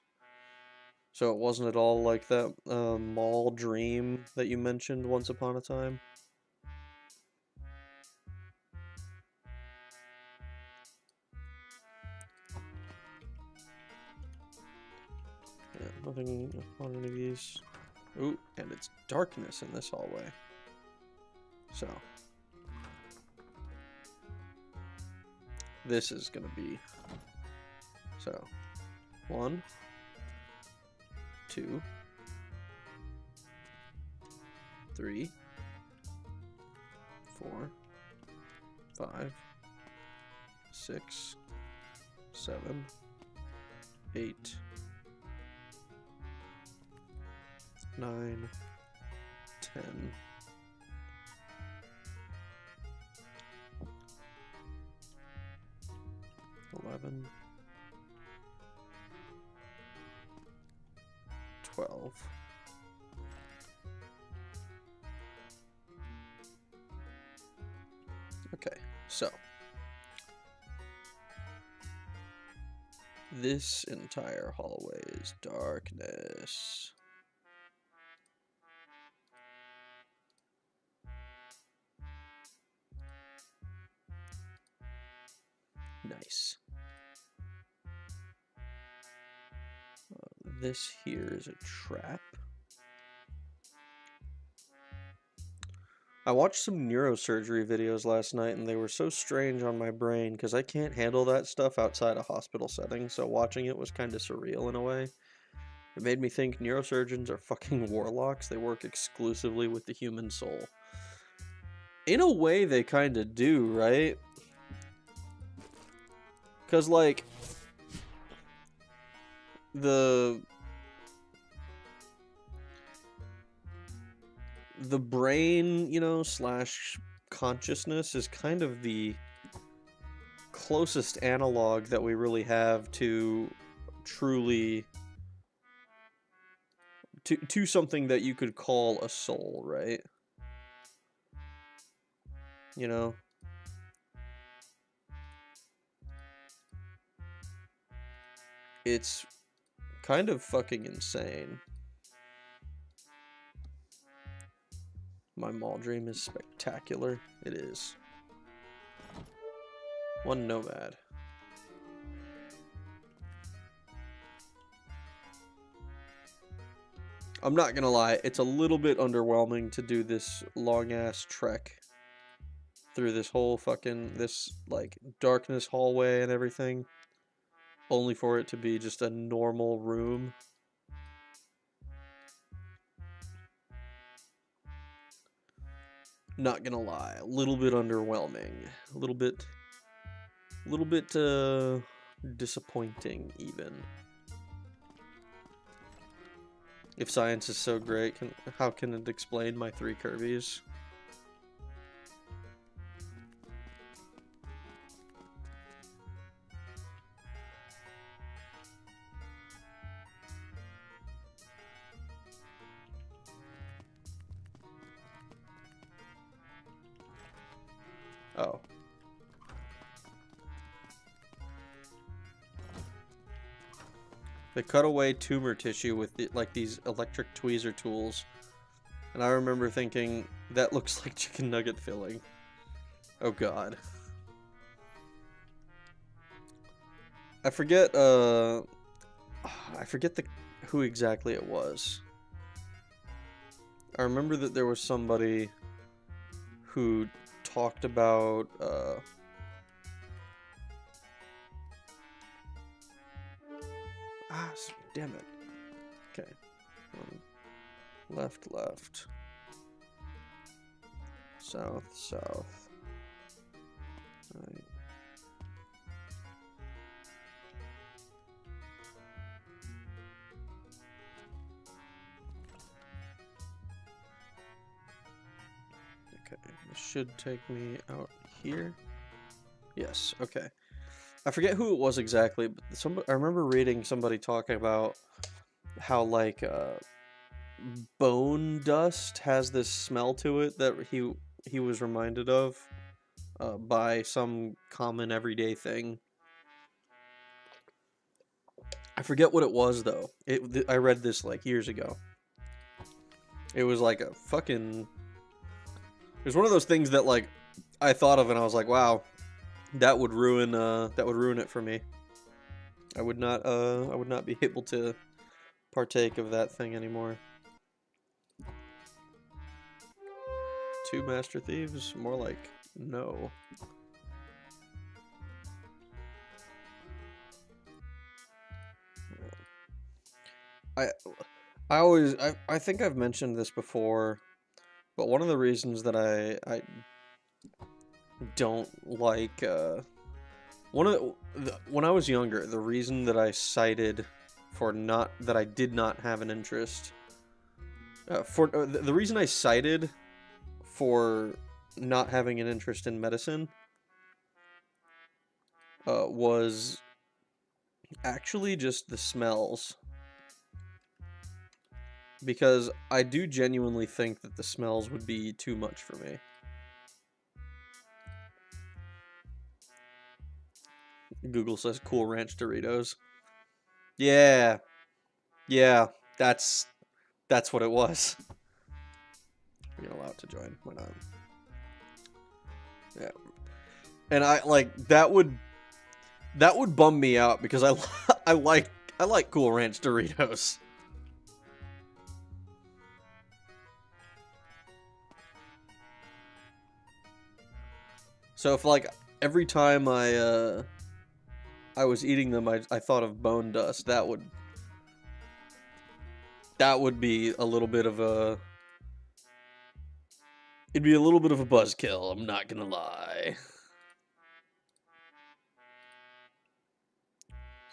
So it wasn't at all like that mall dream that you mentioned once upon a time. nothing on any of these. Ooh, and it's darkness in this hallway. So. This is gonna be. So. 1, 2, 3, 4, 5, 6, 7, 8, 9, 10, 11, 12. Okay, so this entire hallway is darkness. Nice. This here is a trap. I watched some neurosurgery videos last night and they were so strange on my brain because I can't handle that stuff outside a hospital setting, so watching it was kind of surreal in a way. It made me think neurosurgeons are fucking warlocks. They work exclusively with the human soul. In a way, they kind of do, right? Because, like, the brain, you know, slash consciousness is kind of the closest analog that we really have to truly to something that you could call a soul, right? You know? It's kind of fucking insane. My mall dream is spectacular. It is. One nomad. I'm not gonna lie, it's a little bit underwhelming to do this long-ass trek through this whole fucking, this, like, darkness hallway and everything, only for it to be just a normal room. Not gonna lie, a little bit underwhelming, a little bit disappointing even. If science is so great, how can it explain my 3 Kirby's? Oh. They cut away tumor tissue with like these electric tweezer tools. And I remember thinking, that looks like chicken nugget filling. Oh god. I forget who exactly it was. I remember that there was somebody who talked about damn it. Okay. Left, left. South, south. Right. Okay, this should take me out here. Yes, okay. I forget who it was exactly, but I remember reading somebody talking about how, like, bone dust has this smell to it that he was reminded of by some common everyday thing. I forget what it was, though. I read this, like, years ago. It was like a fucking... It was one of those things that, like, I thought of and I was like, wow, that would ruin it for me. I would not be able to partake of that thing anymore. 2 Master Thieves? More like no. I think I've mentioned this before, but one of the reasons that I don't like when I was younger, the reason that I cited for that I did not have an interest the reason I cited for not having an interest in medicine was actually just the smells. Because I do genuinely think that the smells would be too much for me. Google says Cool Ranch Doritos. Yeah. Yeah, that's what it was. You're allowed to join. Why not? Yeah. And I like that would bum me out because I like Cool Ranch Doritos. So if like every time I was eating them, I thought of bone dust, that would be a little bit of a it'd be a little bit of a buzzkill, I'm not gonna lie.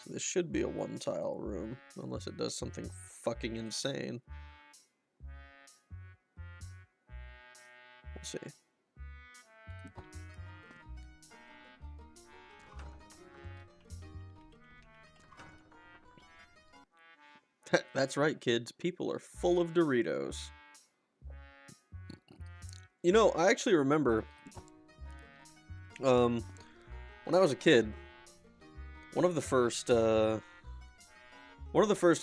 So this should be a 1-tile room, unless it does something fucking insane. We'll see. That's right, kids. People are full of Doritos. You know, I actually remember, when I was a kid, one of the first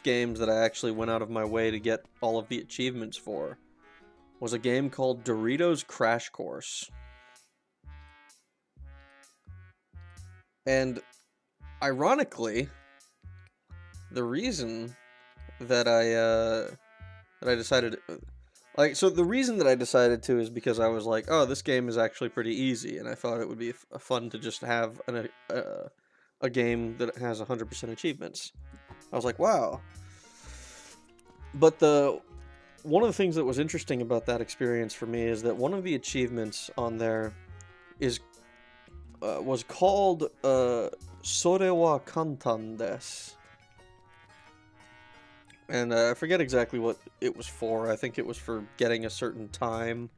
games that I actually went out of my way to get all of the achievements for was a game called Doritos Crash Course. And ironically, the reason that I decided the reason that I decided to is because I was like, oh, this game is actually pretty easy, and I thought it would be fun to just have a game that has 100% achievements. I was like, wow. But one of the things that was interesting about that experience for me is that one of the achievements on there was called Sore wa Kantan desu. And I forget exactly what it was for. I think it was for getting a certain time.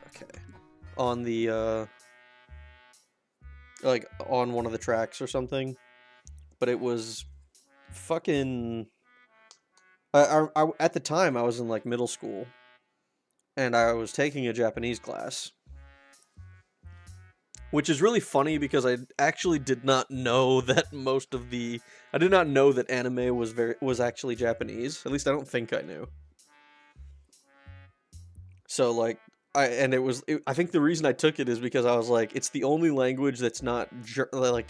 Okay. On the, like, on one of the tracks or something. But it was fucking... at the time, I was in, like, middle school. And I was taking a Japanese class. Which is really funny because I actually did not know that I did not know that anime was actually Japanese. At least I don't think I knew. So like I think the reason I took it is because I was like, it's the only language that's not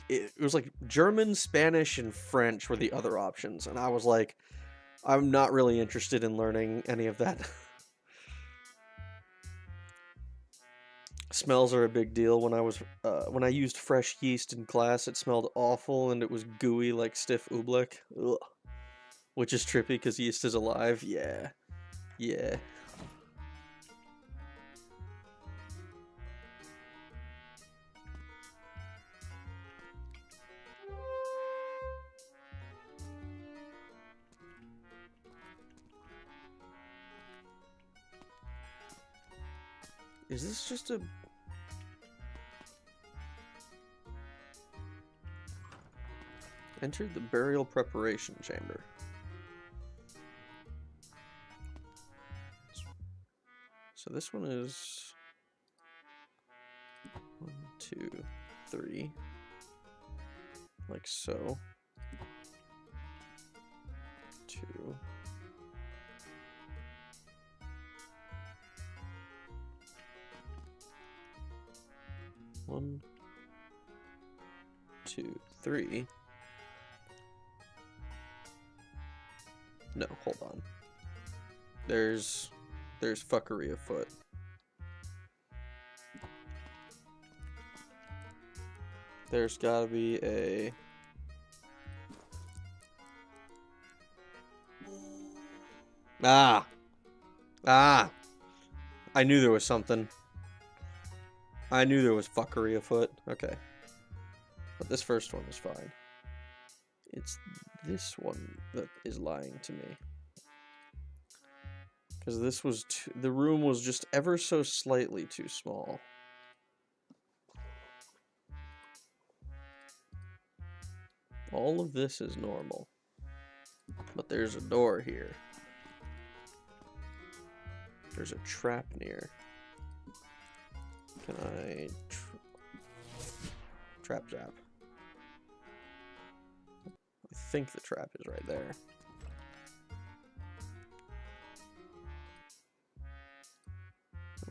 it was like German, Spanish, and French were the other options, and I was like, I'm not really interested in learning any of that. Smells are a big deal. When I used fresh yeast in class, it smelled awful and it was gooey like stiff oobleck. Ugh. Which is trippy because yeast is alive. Yeah. Yeah. Is this just a... Entered the burial preparation chamber. So this one is 1, 2, 3, like so. 2. 1, 2, 3. No, hold on. There's fuckery afoot. There's gotta be a... Ah! Ah! I knew there was something. I knew there was fuckery afoot. Okay. But this first one is fine. It's this one that is lying to me. Because this was the room was just ever so slightly too small. All of this is normal. But there's a door here. There's a trap near. Can I... Trap zap. I think the trap is right there.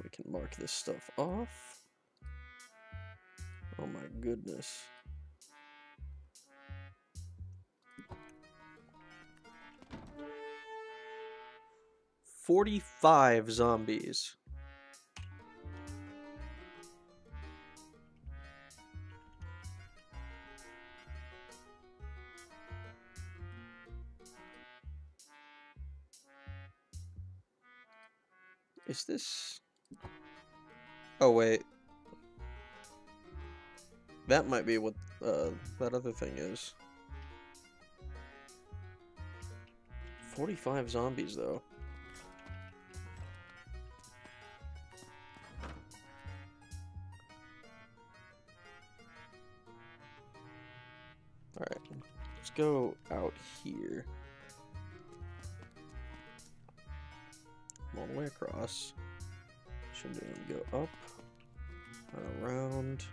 We can mark this stuff off. Oh my goodness. "45 zombies. Is this... Oh, wait. That might be what that other thing is. 45 zombies, though. Alright, let's go out here. All the way across. Should be able to go up and around.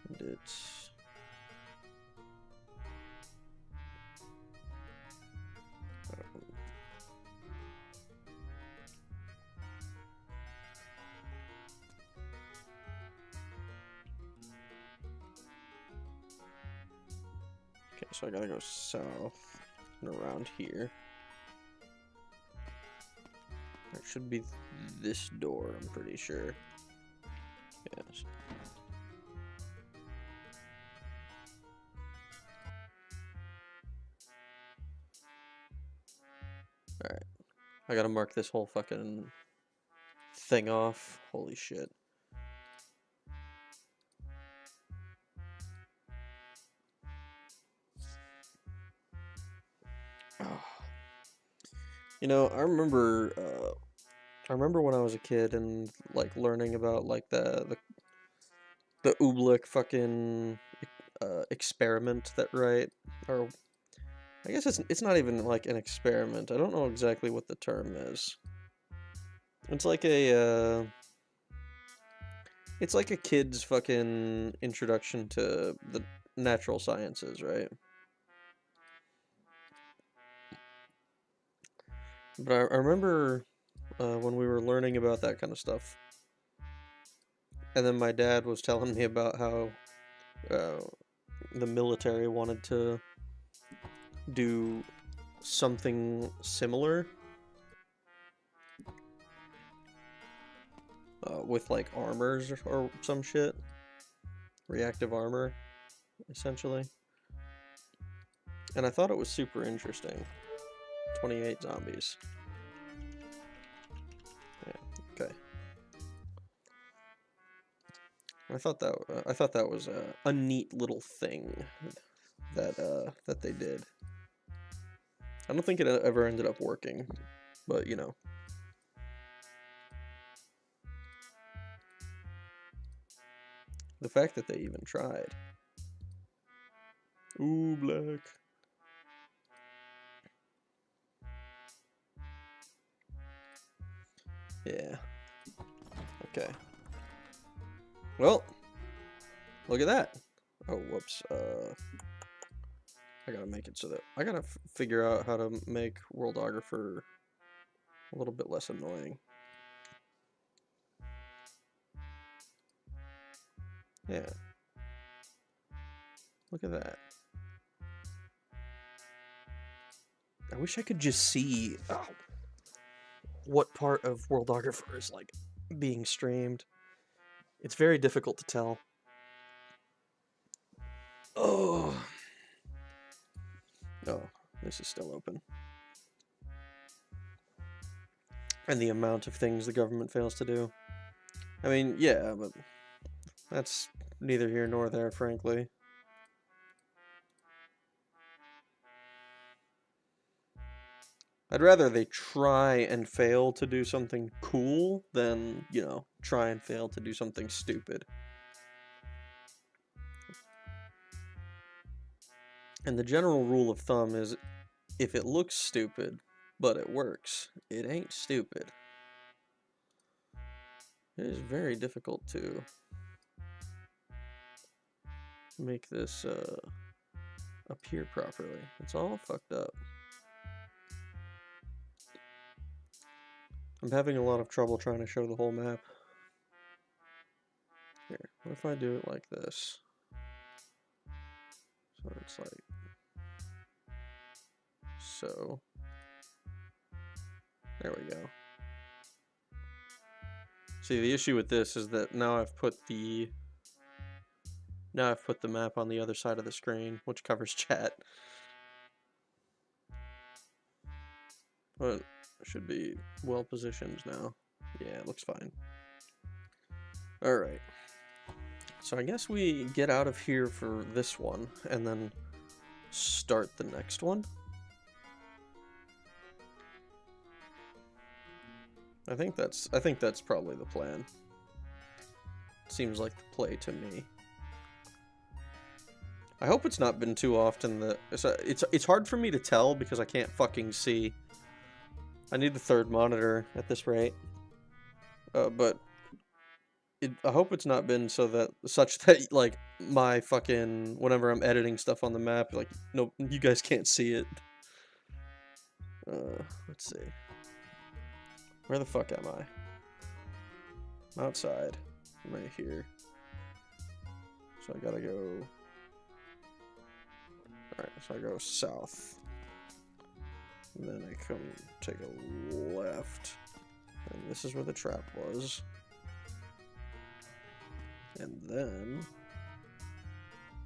And it's... Okay, so I gotta go south and around here. It should be this door, I'm pretty sure. Yes. Alright. I gotta mark this whole fucking thing off. Holy shit. Oh. You know, I remember when I was a kid and like learning about like the Oobleck fucking experiment that or I guess it's not even like an experiment. I don't know exactly what the term is. It's like it's like a kid's fucking introduction to the natural sciences, right? But I remember when we were learning about that kind of stuff, and then my dad was telling me about how the military wanted to do something similar with like armors or some shit, reactive armor, essentially. And I thought it was super interesting. 28 zombies. Yeah, okay. I thought that was a neat little thing that they did. I don't think it ever ended up working, but you know. The fact that they even tried. Ooh, black. Yeah. Okay. Well, look at that. Oh, whoops. I gotta make it so that I gotta figure out how to make Worldographer a little bit less annoying. Yeah. Look at that. I wish I could just see what part of Worldographer is like being streamed. It's very difficult to tell. Oh, this is still open. And the amount of things the government fails to do. I mean, yeah, but that's neither here nor there, frankly. I'd rather they try and fail to do something cool than, you know, try and fail to do something stupid. And the general rule of thumb is, if it looks stupid, but it works, it ain't stupid. It is very difficult to make this appear properly. It's all fucked up. I'm having a lot of trouble trying to show the whole map. Here, what if I do it like this? So it's like so. There we go. See, the issue with this is that now I've put the map on the other side of the screen, which covers chat. But it should be well positioned now. Yeah, it looks fine. Alright. So I guess we get out of here for this one, and then start the next one. I think that's probably the plan. Seems like the play to me. I hope it's not been too often that it's hard for me to tell because I can't fucking see. I need the third monitor at this rate. But I hope it's not been such that like my fucking whenever I'm editing stuff on the map, like no, you guys can't see it. Let's see. Where the fuck am I? I'm outside. I'm right here. So I gotta go. Alright, so I go south. And then I come take a left. And this is where the trap was. And then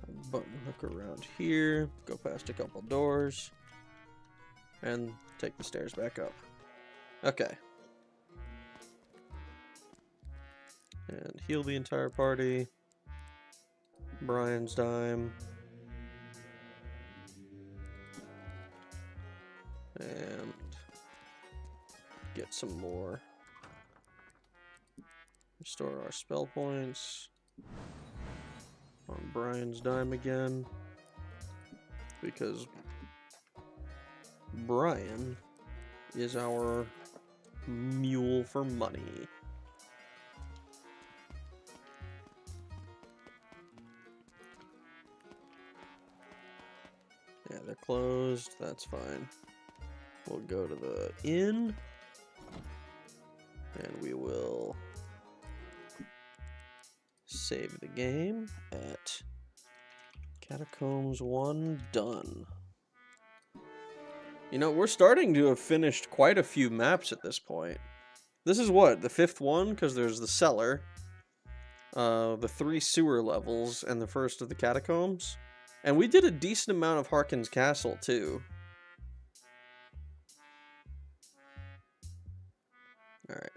I button hook around here, go past a couple doors, and take the stairs back up. Okay. And heal the entire party. Brian's dime. And get some more. Restore our spell points. On Brian's dime again. Because Brian is our mule for money. Yeah, they're closed. That's fine. We'll go to the inn. And we will save the game at Catacombs 1 done. You know, we're starting to have finished quite a few maps at this point. This is what, the 5th one? Because there's the cellar, the 3 sewer levels, and the first of the catacombs. And we did a decent amount of Harkin's Castle, too. Alright.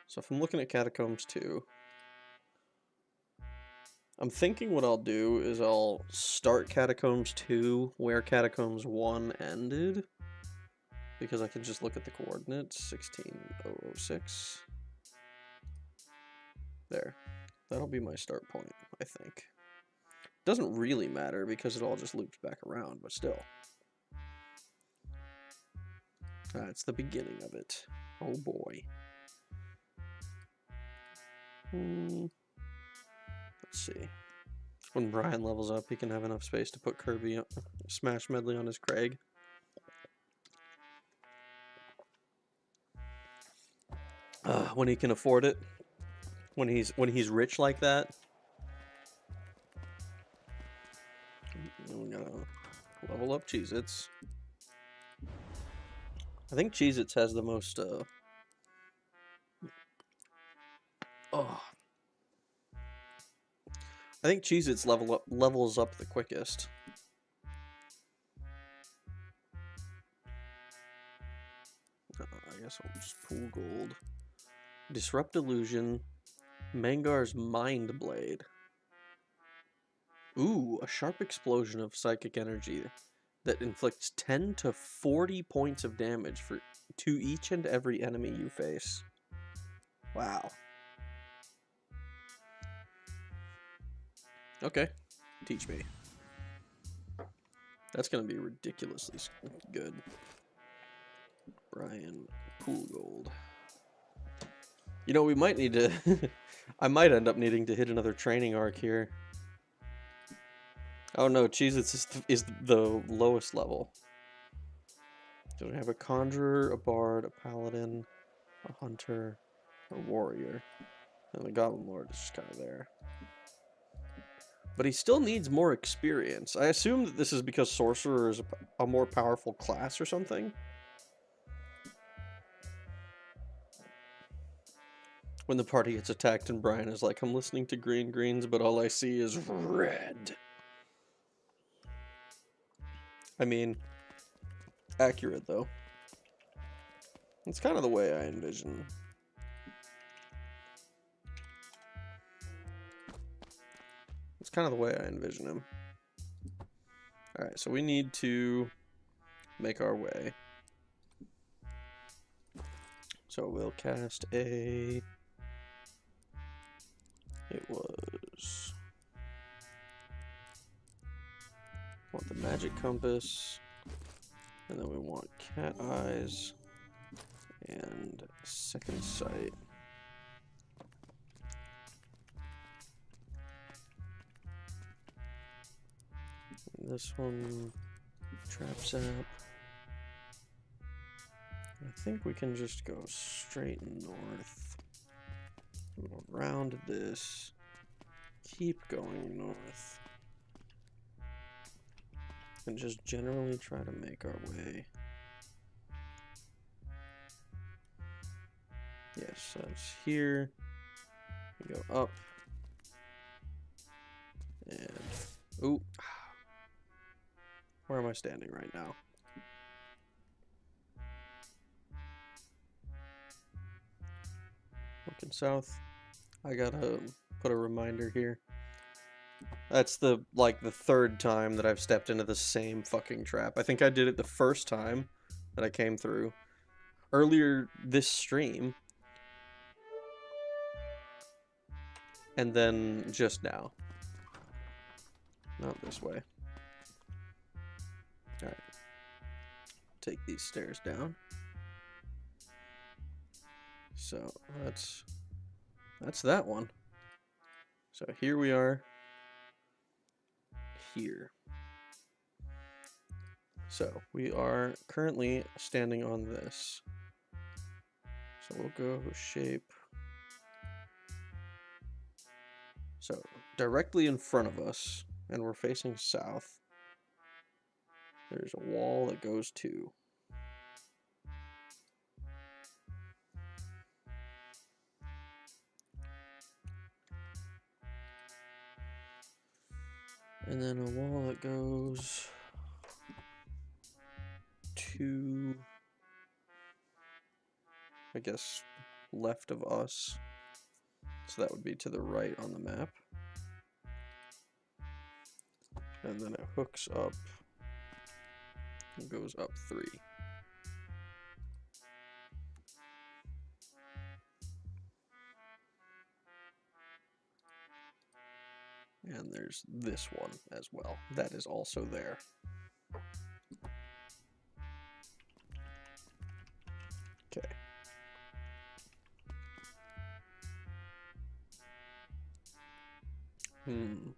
So if I'm looking at Catacombs 2, I'm thinking what I'll do is I'll start Catacombs 2 where Catacombs 1 ended. Because I can just look at the coordinates, 16006. There. That'll be my start point, I think. Doesn't really matter because it all just loops back around, but still. That's the beginning of it. Oh boy. Let's see. When Brian levels up, he can have enough space to put Kirby Smash Medley on his Craig. When he can afford it. When he's rich like that. Level up Cheez-Its. I think Cheez-Its has the most, oh. I think Cheez-Its levels up the quickest. I guess I'll just pull gold. Disrupt Illusion. Mangar's Mind Blade. Ooh, a sharp explosion of psychic energy that inflicts 10 to 40 points of damage to each and every enemy you face. Wow. Okay, teach me. That's gonna be ridiculously good. Brian, pool gold. You know, we might need to... I might end up needing to hit another training arc here. Oh no, Cheez-Its is the lowest level. So we have a Conjurer, a Bard, a Paladin, a Hunter, a Warrior. And the Goblin Lord is just kind of there. But he still needs more experience. I assume that this is because Sorcerer is a more powerful class or something. When the party gets attacked and Brian is like, I'm listening to greens, but all I see is red. I mean, accurate though. It's kind of the way I envision. It's kind of the way I envision him. Alright, so we need to make our way. So we'll cast a... It was... Want the Magic Compass. And then we want Cat Eyes. And Second Sight. And this one... Trap Zap. I think we can just go straight north. Around this. Keep going north. And just generally try to make our way. Yes, that's here. We go up. And... Ooh. Where am I standing right now? Looking south. I gotta put a reminder here. That's the third time that I've stepped into the same fucking trap. I think I did it the first time that I came through. Earlier this stream. And then just now. Not this way. Alright. Take these stairs down. So that's that one. So here we are. Here. So we are currently standing on this. So we'll go shape. So directly in front of us, and we're facing south, there's a wall that goes to. And then a wall that goes to, I guess, left of us. So that would be to the right on the map. And then it hooks up and goes up 3. And there's this one as well. That is also there. Okay. And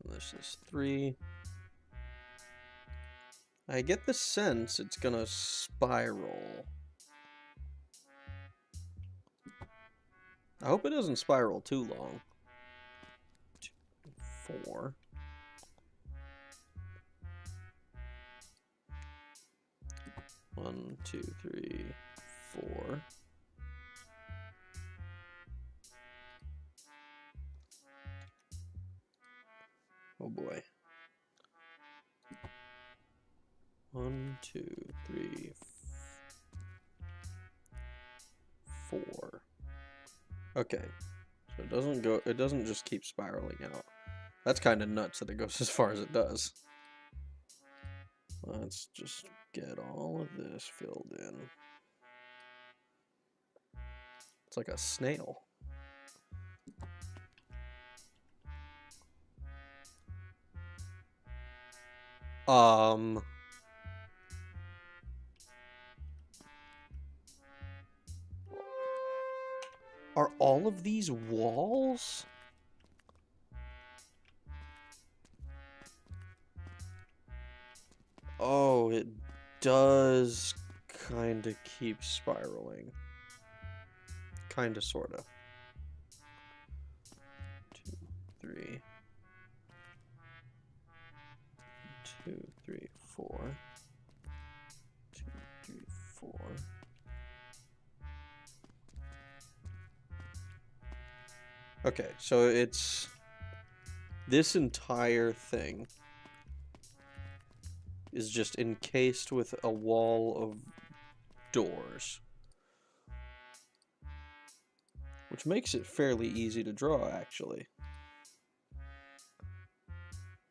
this is 3. I get the sense it's gonna spiral. I hope it doesn't spiral too long. 2, 4. One, 2, 3, 4. Oh boy. 1, 2, 3, 4. Okay. So it doesn't just keep spiraling out. That's kind of nuts that it goes as far as it does. Let's just get all of this filled in. It's like a snail. Are all of these walls? Oh, it does kind of keep spiraling. Kind of, sort of. 2, 3. 2, 3, 4. 2, 3, 4. Okay, so it's this entire thing is just encased with a wall of doors, which makes it fairly easy to draw, actually.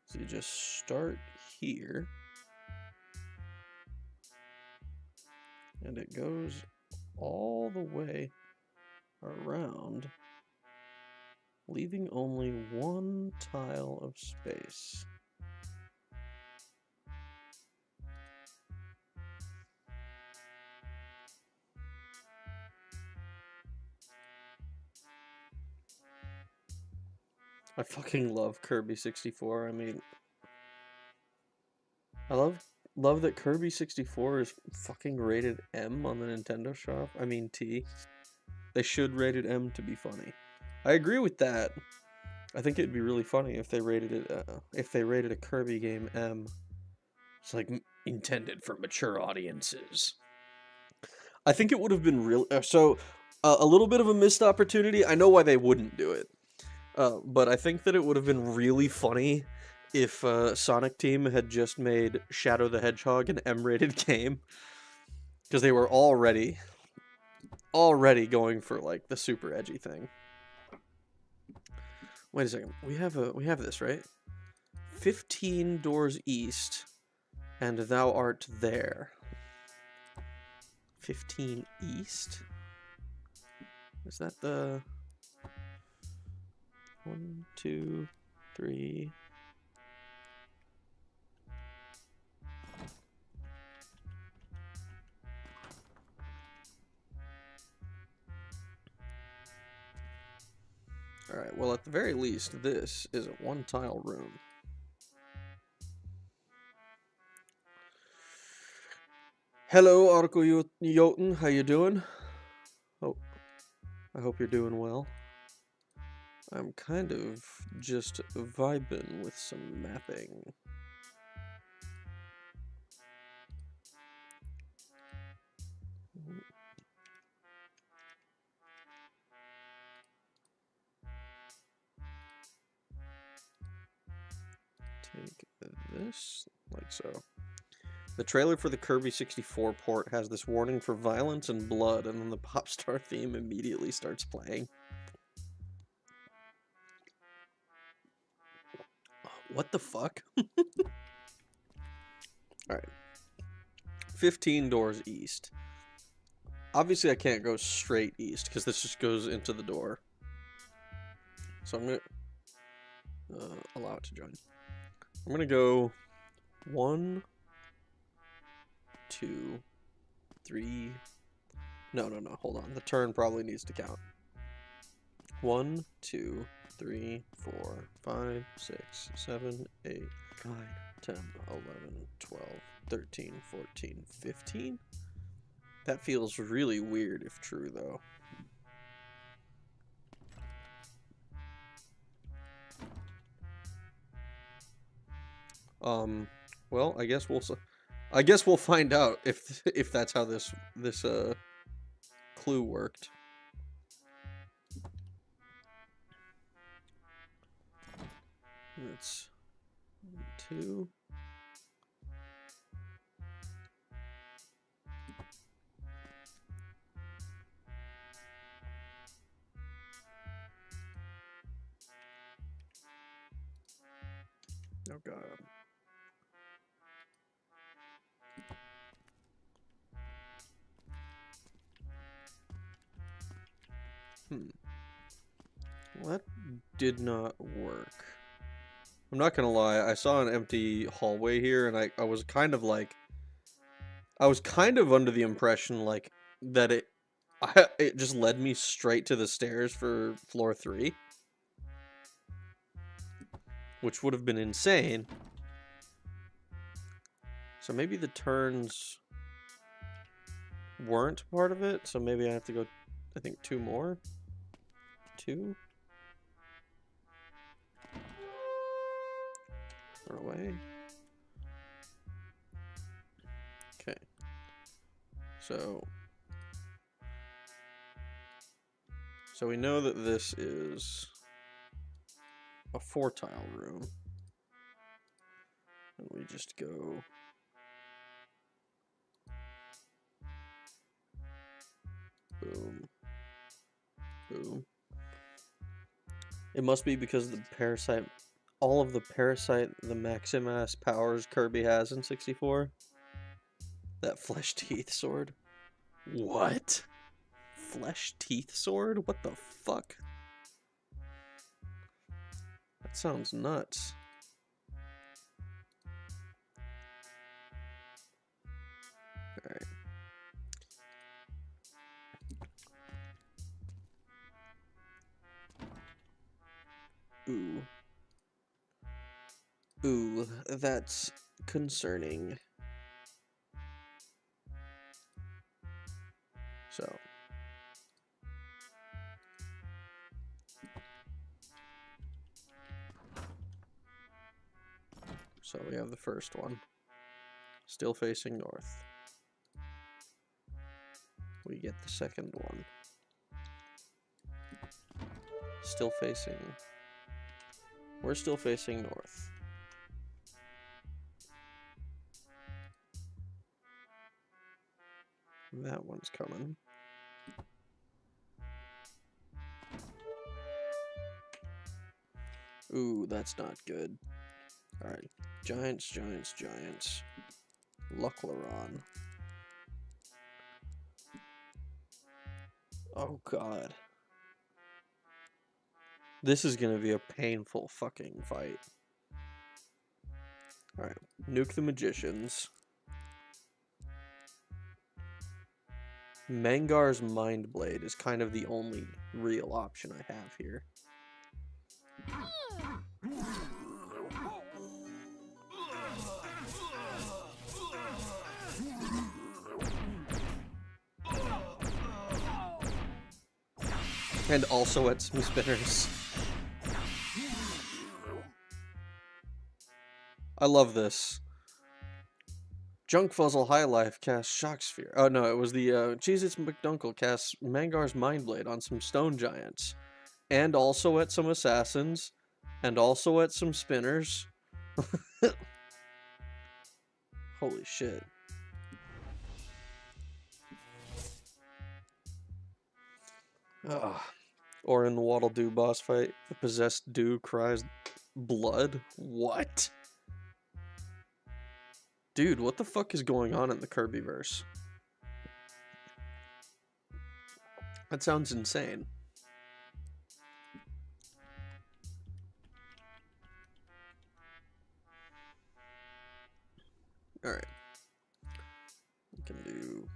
So you just start here, and it goes all the way around, leaving only one tile of space. I fucking love Kirby 64. I mean, I love that Kirby 64 is fucking rated M on the Nintendo shop. I mean T. They should rate it M to be funny. I agree with that. I think it'd be really funny if they rated it a Kirby game M. It's like intended for mature audiences. I think it would have been real. A little bit of a missed opportunity. I know why they wouldn't do it. But I think that it would have been really funny if Sonic Team had just made Shadow the Hedgehog an M-rated game, because they were already going for like the super edgy thing. Wait a second. We have this, right? 15 doors east, and thou art there. 15 east? Is that the 1, 2, 3? Alright, well, at the very least, this is a one-tile room. Hello, Arco Jotun, how you doing? Oh, I hope you're doing well. I'm kind of just vibing with some mapping. Take this, like so. The trailer for the Kirby 64 port has this warning for violence and blood, and then the pop star theme immediately starts playing. What the fuck? Alright. 15 doors east. Obviously I can't go straight east, because this just goes into the door. So I'm gonna allow it to join. I'm gonna go 1, 2, 3. No, hold on. The turn probably needs to count. 1, 2, 3, 4, 5, 6, 7, 8, 9, 10, 11, 12, 13, 14, 15. That feels really weird if true, though. Well, I guess we'll find out if that's how this clue worked. That's 2. Oh god. Well, that did not work. I'm not gonna lie, I saw an empty hallway here, and I was kind of like... I was kind of under the impression, like, that it just led me straight to the stairs for floor 3. Which would have been insane. So maybe the turns weren't part of it, so maybe I have to go, I think, 2 more? 2? Run away. Okay. So we know that this is a 4-tile room. And we just go... Boom. Boom. It must be because the parasite... All of the parasite, the Maximus powers Kirby has in 64. That flesh teeth sword. What? Flesh teeth sword? What the fuck? That sounds nuts. Alright. Ooh. Ooh, that's concerning. So we have the first one. Still facing north. We get the second one. Still facing... We're still facing north. That one's coming. Ooh, that's not good. Alright. Giants, giants, giants. Luclaron. Oh god. This is gonna be a painful fucking fight. Alright. Nuke the magicians. Mangar's Mind Blade is kind of the only real option I have here. And also at some spinners. I love this. Junk Fuzzle High Life casts Shock Sphere. Oh no, it was the Cheez-Its McDunkle casts Mangar's Mind Blade on some stone giants. And also at some assassins. And also at some spinners. Holy shit. Ugh. Or in the Waddle Doo boss fight, the possessed Doo cries blood? What? Dude, what the fuck is going on in the Kirbyverse? That sounds insane. Alright. We can do...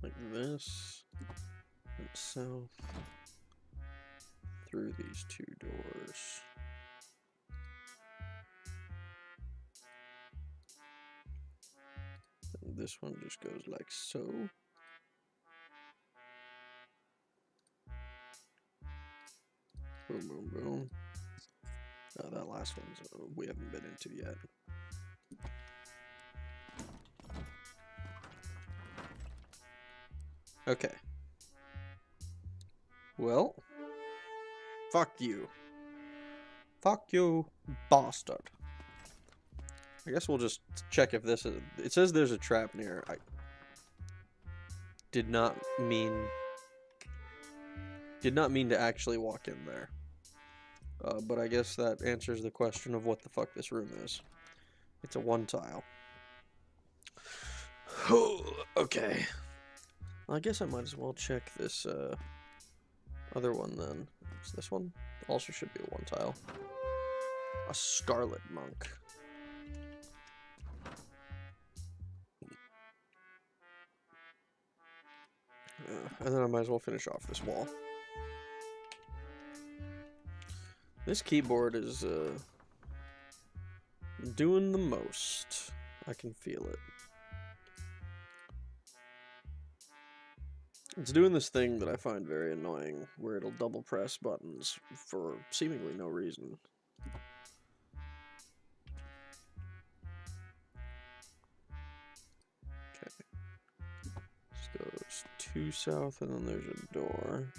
like this, and south, through these 2 doors. this one just goes like so. Boom, boom, boom. That last one's we haven't been into yet. Okay. Well, fuck you. Fuck you, bastard. I guess we'll just check if this is... It says there's a trap near. I did not mean to actually walk in there. But I guess that answers the question of what the fuck this room is. It's a one tile. Okay. I guess I might as well check this other one then. It's this one. Also should be a one tile. A Scarlet Monk. And then I might as well finish off this wall. This keyboard is doing the most. I can feel it. It's doing this thing that I find very annoying, where it'll double press buttons for seemingly no reason. Okay. This goes 2 south, and then there's a door.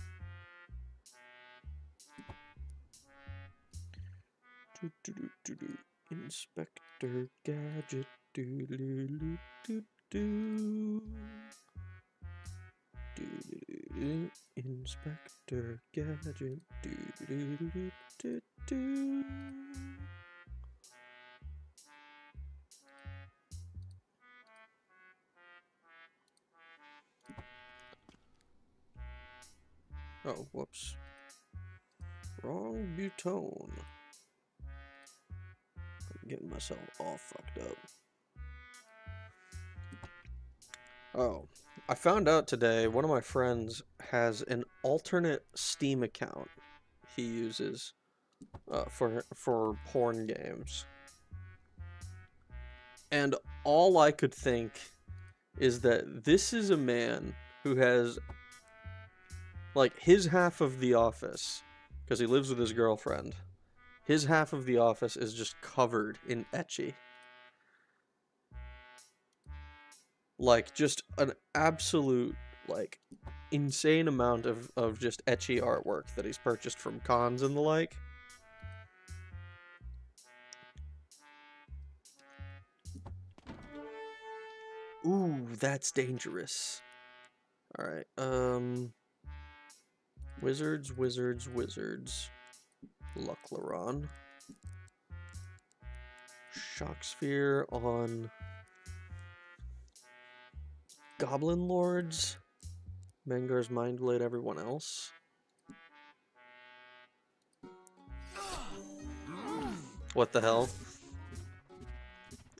Inspector Gadget. Inspector Gadget. Oh, whoops. Wrong button. I'm getting myself all fucked up. Oh, I found out today one of my friends has an alternate Steam account he uses for porn games. And all I could think is that this is a man who has, like, his half of the office, because he lives with his girlfriend, his half of the office is just covered in ecchi. Like, just an absolute, like, insane amount of just ecchi artwork that he's purchased from cons and the like. Ooh, that's dangerous. Alright, Wizards. Luclaron. Shock Sphere on Goblin Lords. Mengar's Mind Blade, everyone else. What the hell?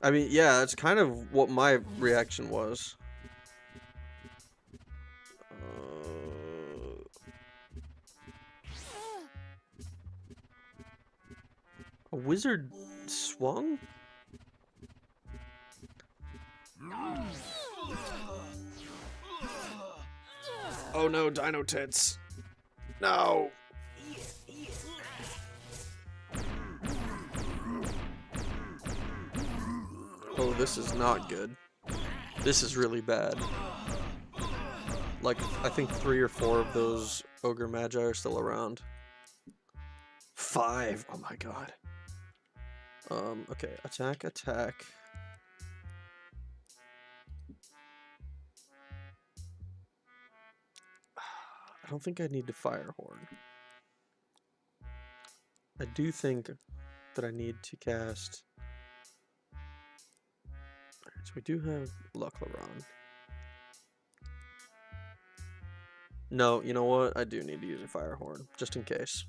I mean, yeah, that's kind of what my reaction was. A wizard swung? Oh no, Dino Tits. No! Oh, this is not good. This is really bad. Like, I think 3 or 4 of those Ogre Magi are still around. 5! Oh my god. Okay, attack. I don't think I need to Fire Horn. I do think that I need to cast... Alright, so we do have Luclaron. No, you know what? I do need to use a Fire Horn, just in case.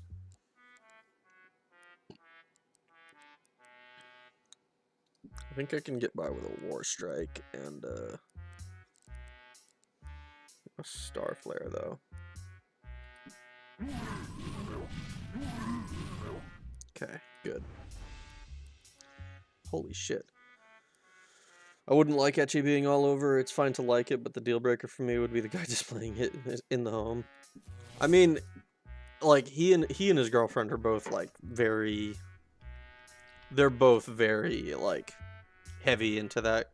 I think I can get by with a War Strike and a Star Flare, though. Okay, good. Holy shit. I wouldn't like Etchy being all over. It's fine to like it, but the deal breaker for me would be the guy displaying it in the home. I mean, like he and his girlfriend are both like very. They're both very like heavy into that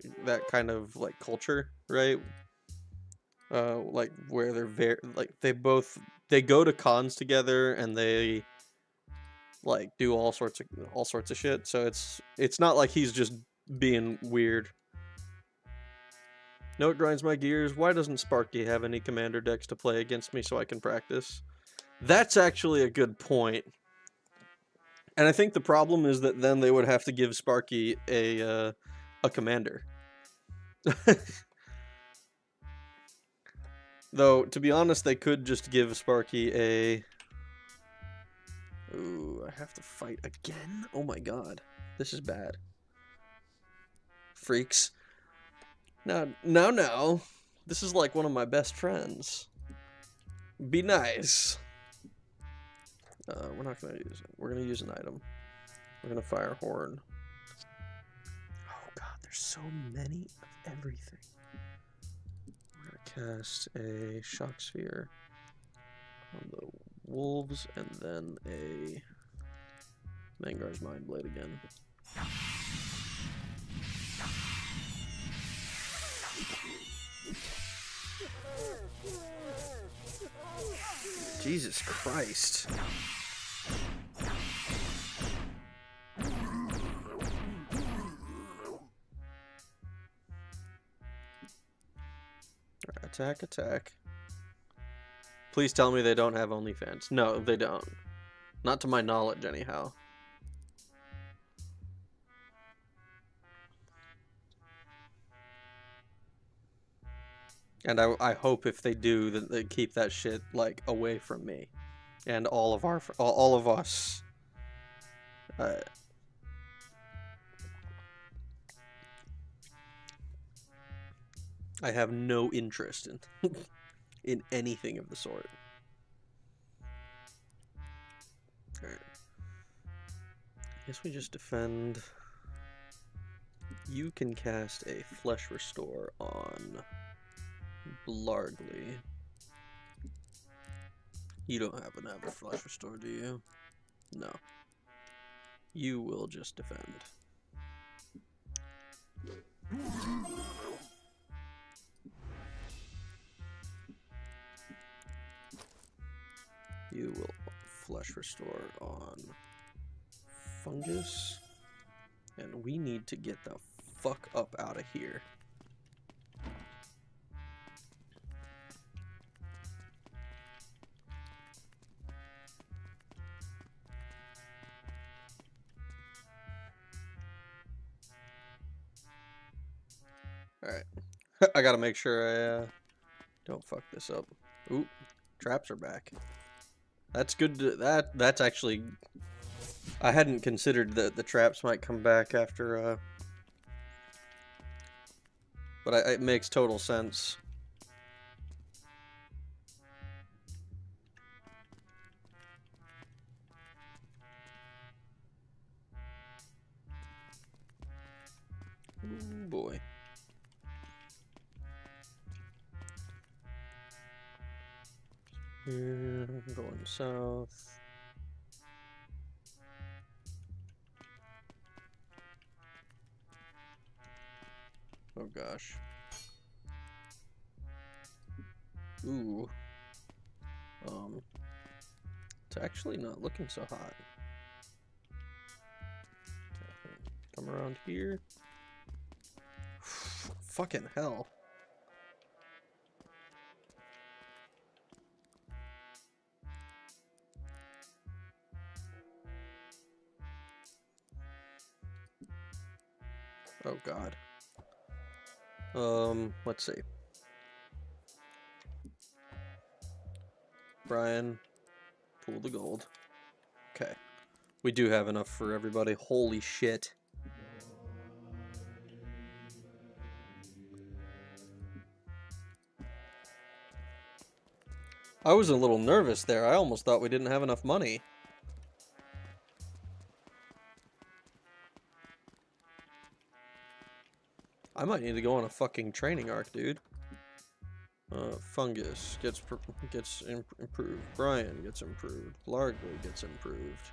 kind of like culture, right? Like where they're very like they go to cons together and they like do all sorts of shit. So it's not like he's just being weird. No, it grinds my gears. Why doesn't Sparky have any commander decks to play against me so I can practice? That's actually a good point. And I think the problem is that then they would have to give Sparky a commander. Though, to be honest, they could just give Sparky a... Ooh, I have to fight again? Oh my god. This is bad. Freaks. No. This is like one of my best friends. Be nice. We're not gonna use it. We're gonna use an item. We're gonna fire horn. Oh god, there's so many of everything. We're gonna cast a shock sphere on the wolves and then a Mangar's Mindblade again. Jesus Christ. Attack. Please tell me they don't have OnlyFans. No, they don't. Not to my knowledge, anyhow. And I hope if they do that they keep that shit like away from me and all of us. I have no interest in in anything of the sort. Alright. I guess we just defend. You can cast a Flesh Restore on Blargly. You don't happen to have a Flesh Restore, do you? No. You will just defend. You will Flesh Restore on Fungus. And we need to get the fuck up out of here. Alright. I gotta make sure I don't fuck this up. Ooh, traps are back. That's good to, that's actually... I hadn't considered that the traps might come back after, but it makes total sense. Ooh, boy. Here, going south. Oh gosh. Ooh. It's actually not looking so hot. Come around here. Fucking hell. Oh god. Let's see. Brian, pull the gold. Okay. We do have enough for everybody. Holy shit. I was a little nervous there. I almost thought we didn't have enough money. I might need to go on a fucking training arc, dude. Fungus gets improved. Brian gets improved. Largely gets improved.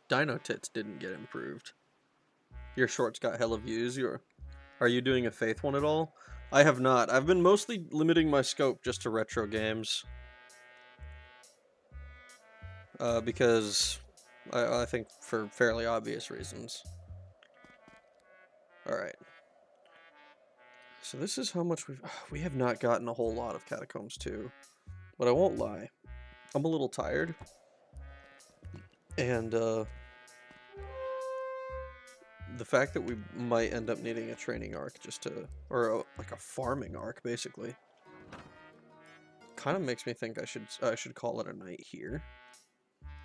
Dino Tits didn't get improved. Your shorts got hella views. Are you doing a Faith one at all? I have not. I've been mostly limiting my scope just to retro games. Because I think for fairly obvious reasons. Alright. So this is how much we have not gotten a whole lot of Catacombs 2. But I won't lie. I'm a little tired. And the fact that we might end up needing a training arc just to, or like a farming arc basically, kind of makes me think I should call it a night here.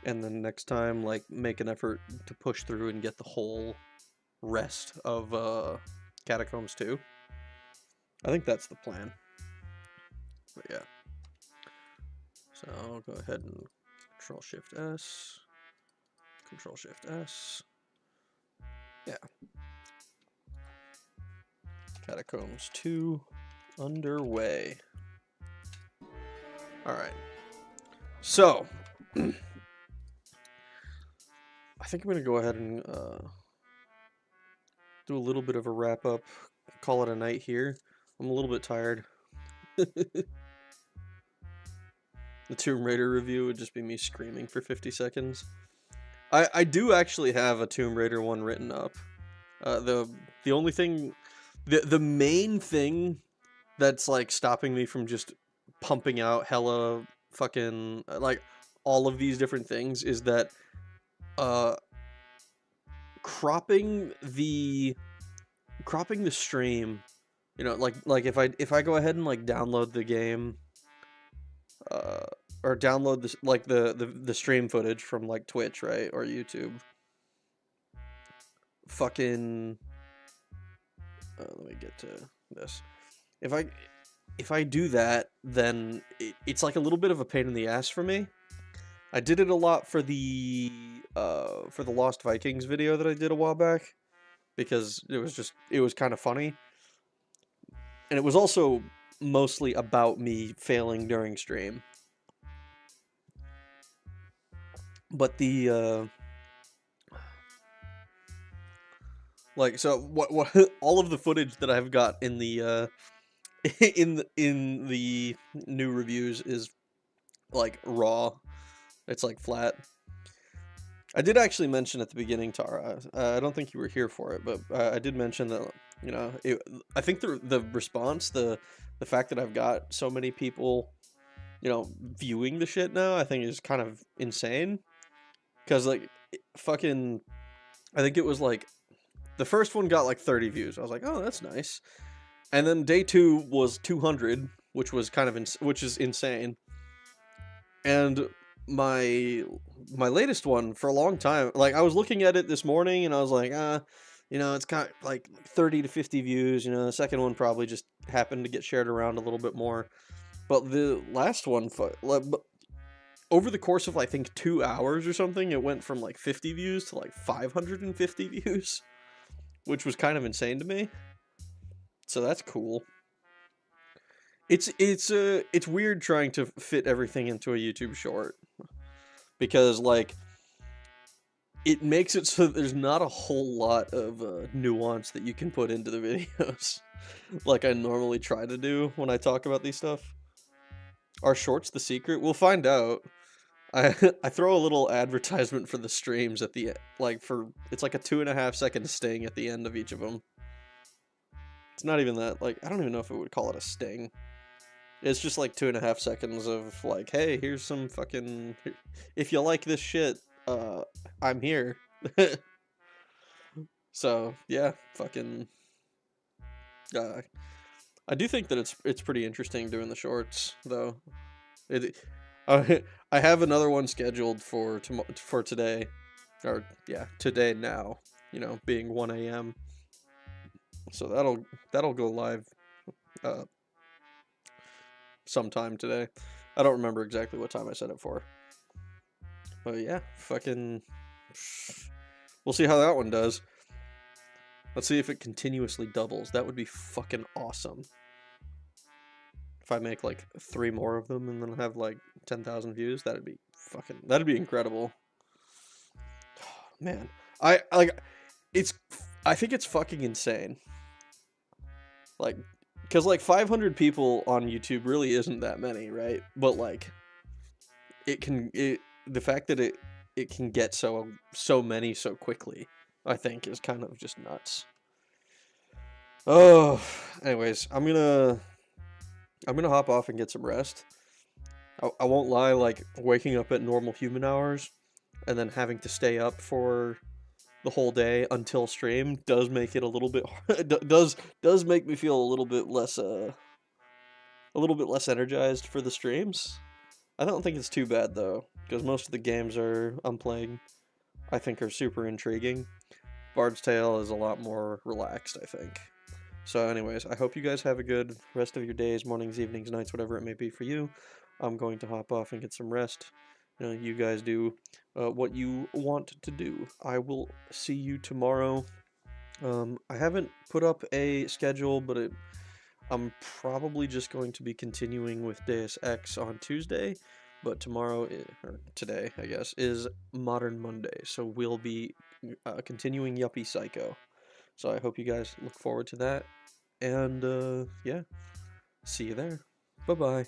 And then next time, like, make an effort to push through and get the whole rest of Catacombs 2. I think that's the plan. But yeah. So I'll go ahead and Control-Shift-S. Control-Shift-S. Yeah. Catacombs 2 underway. Alright. So, I think I'm going to go ahead and do a little bit of a wrap-up, call it a night here. I'm a little bit tired. The Tomb Raider review would just be me screaming for 50 seconds. I do actually have a Tomb Raider one written up. The only thing, the main thing that's like stopping me from just pumping out hella fucking like all of these different things is that cropping the stream, you know, like if I go ahead and like download the game, or download this like the stream footage from like Twitch, right, or YouTube, fucking let me get to this. If I do that, then it's like a little bit of a pain in the ass for me. I did it a lot for the Lost Vikings video that I did a while back, because it was kind of funny. And it was also mostly about me failing during stream. But the like, so what all of the footage that I've got in the in the new reviews is like raw. It's like flat. I did actually mention at the beginning, Tara, I don't think you were here for it, but I did mention that, you know, I think the response, the fact that I've got so many people, you know, viewing the shit now, I think is kind of insane. Because, like, fucking, I think it was like, the first one got like 30 views. I was like, oh, that's nice. And then day 2 was 200, which was kind of, which is insane. And my latest one for a long time, like, I was looking at it this morning and I was like, you know, it's kind of like 30 to 50 views. You know, the second one probably just happened to get shared around a little bit more. But the last one, over the course of, I think, 2 hours or something, it went from like 50 views to like 550 views, which was kind of insane to me. So that's cool. It's weird trying to fit everything into a YouTube short, because like it makes it so that there's not a whole lot of nuance that you can put into the videos like I normally try to do when I talk about these stuff. Are shorts the secret? We'll find out. I throw a little advertisement for the streams at the like for it's like a 2.5 second sting at the end of each of them. It's not even that, like, I don't even know if it would call it a sting. It's just like 2.5 seconds of like, hey, here's some fucking, if you like this shit, I'm here. So yeah, fucking I do think that it's pretty interesting doing the shorts though. I have another one scheduled for today, or yeah, today now, you know, being 1 a.m. So that'll go live sometime today. I don't remember exactly what time I set it for. Oh yeah, fucking. We'll see how that one does. Let's see if it continuously doubles. That would be fucking awesome. If I make like 3 more of them and then have like 10,000 views, that'd be incredible. Man, I like it's. I think it's fucking insane. Like, because like 500 people on YouTube really isn't that many, right? But like, the fact that it can get so many so quickly, I think is kind of just nuts. Oh, anyways, I'm gonna hop off and get some rest. I won't lie, like waking up at normal human hours and then having to stay up for the whole day until stream does make it a little bit does make me feel a little bit less energized for the streams. I don't think it's too bad though, because most of the games I'm playing, I think, are super intriguing. Bard's Tale is a lot more relaxed, I think. So anyways, I hope you guys have a good rest of your days, mornings, evenings, nights, whatever it may be for you. I'm going to hop off and get some rest. You guys do what you want to do. I will see you tomorrow. I haven't put up a schedule, but I'm probably just going to be continuing with Deus Ex on Tuesday, but tomorrow, or today, I guess, is Modern Monday, so we'll be continuing Yuppie Psycho. So I hope you guys look forward to that, and yeah, see you there. Bye-bye.